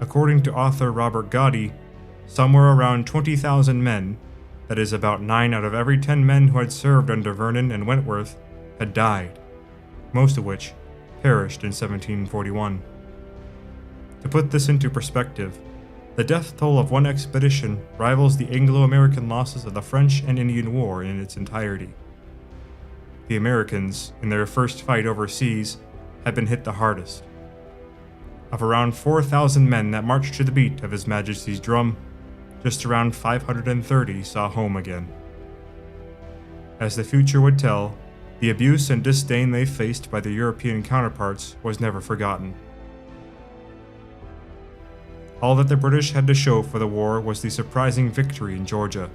According to author Robert Gaudi, somewhere around 20,000 men, that is about 9 out of every 10 men who had served under Vernon and Wentworth, had died, most of which perished in 1741. To put this into perspective, the death toll of one expedition rivals the Anglo-American losses of the French and Indian War in its entirety. The Americans, in their first fight overseas, had been hit the hardest. Of around 4,000 men that marched to the beat of His Majesty's drum, just around 530 saw home again. As the future would tell, the abuse and disdain they faced by their European counterparts was never forgotten. All that the British had to show for the war was the surprising victory in Georgia,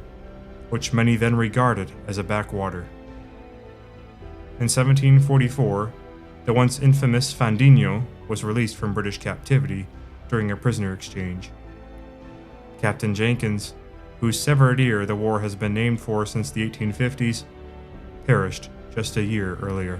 which many then regarded as a backwater. In 1744, the once infamous Fandinho was released from British captivity during a prisoner exchange. Captain Jenkins, whose severed ear the war has been named for since the 1850s, perished just a year earlier.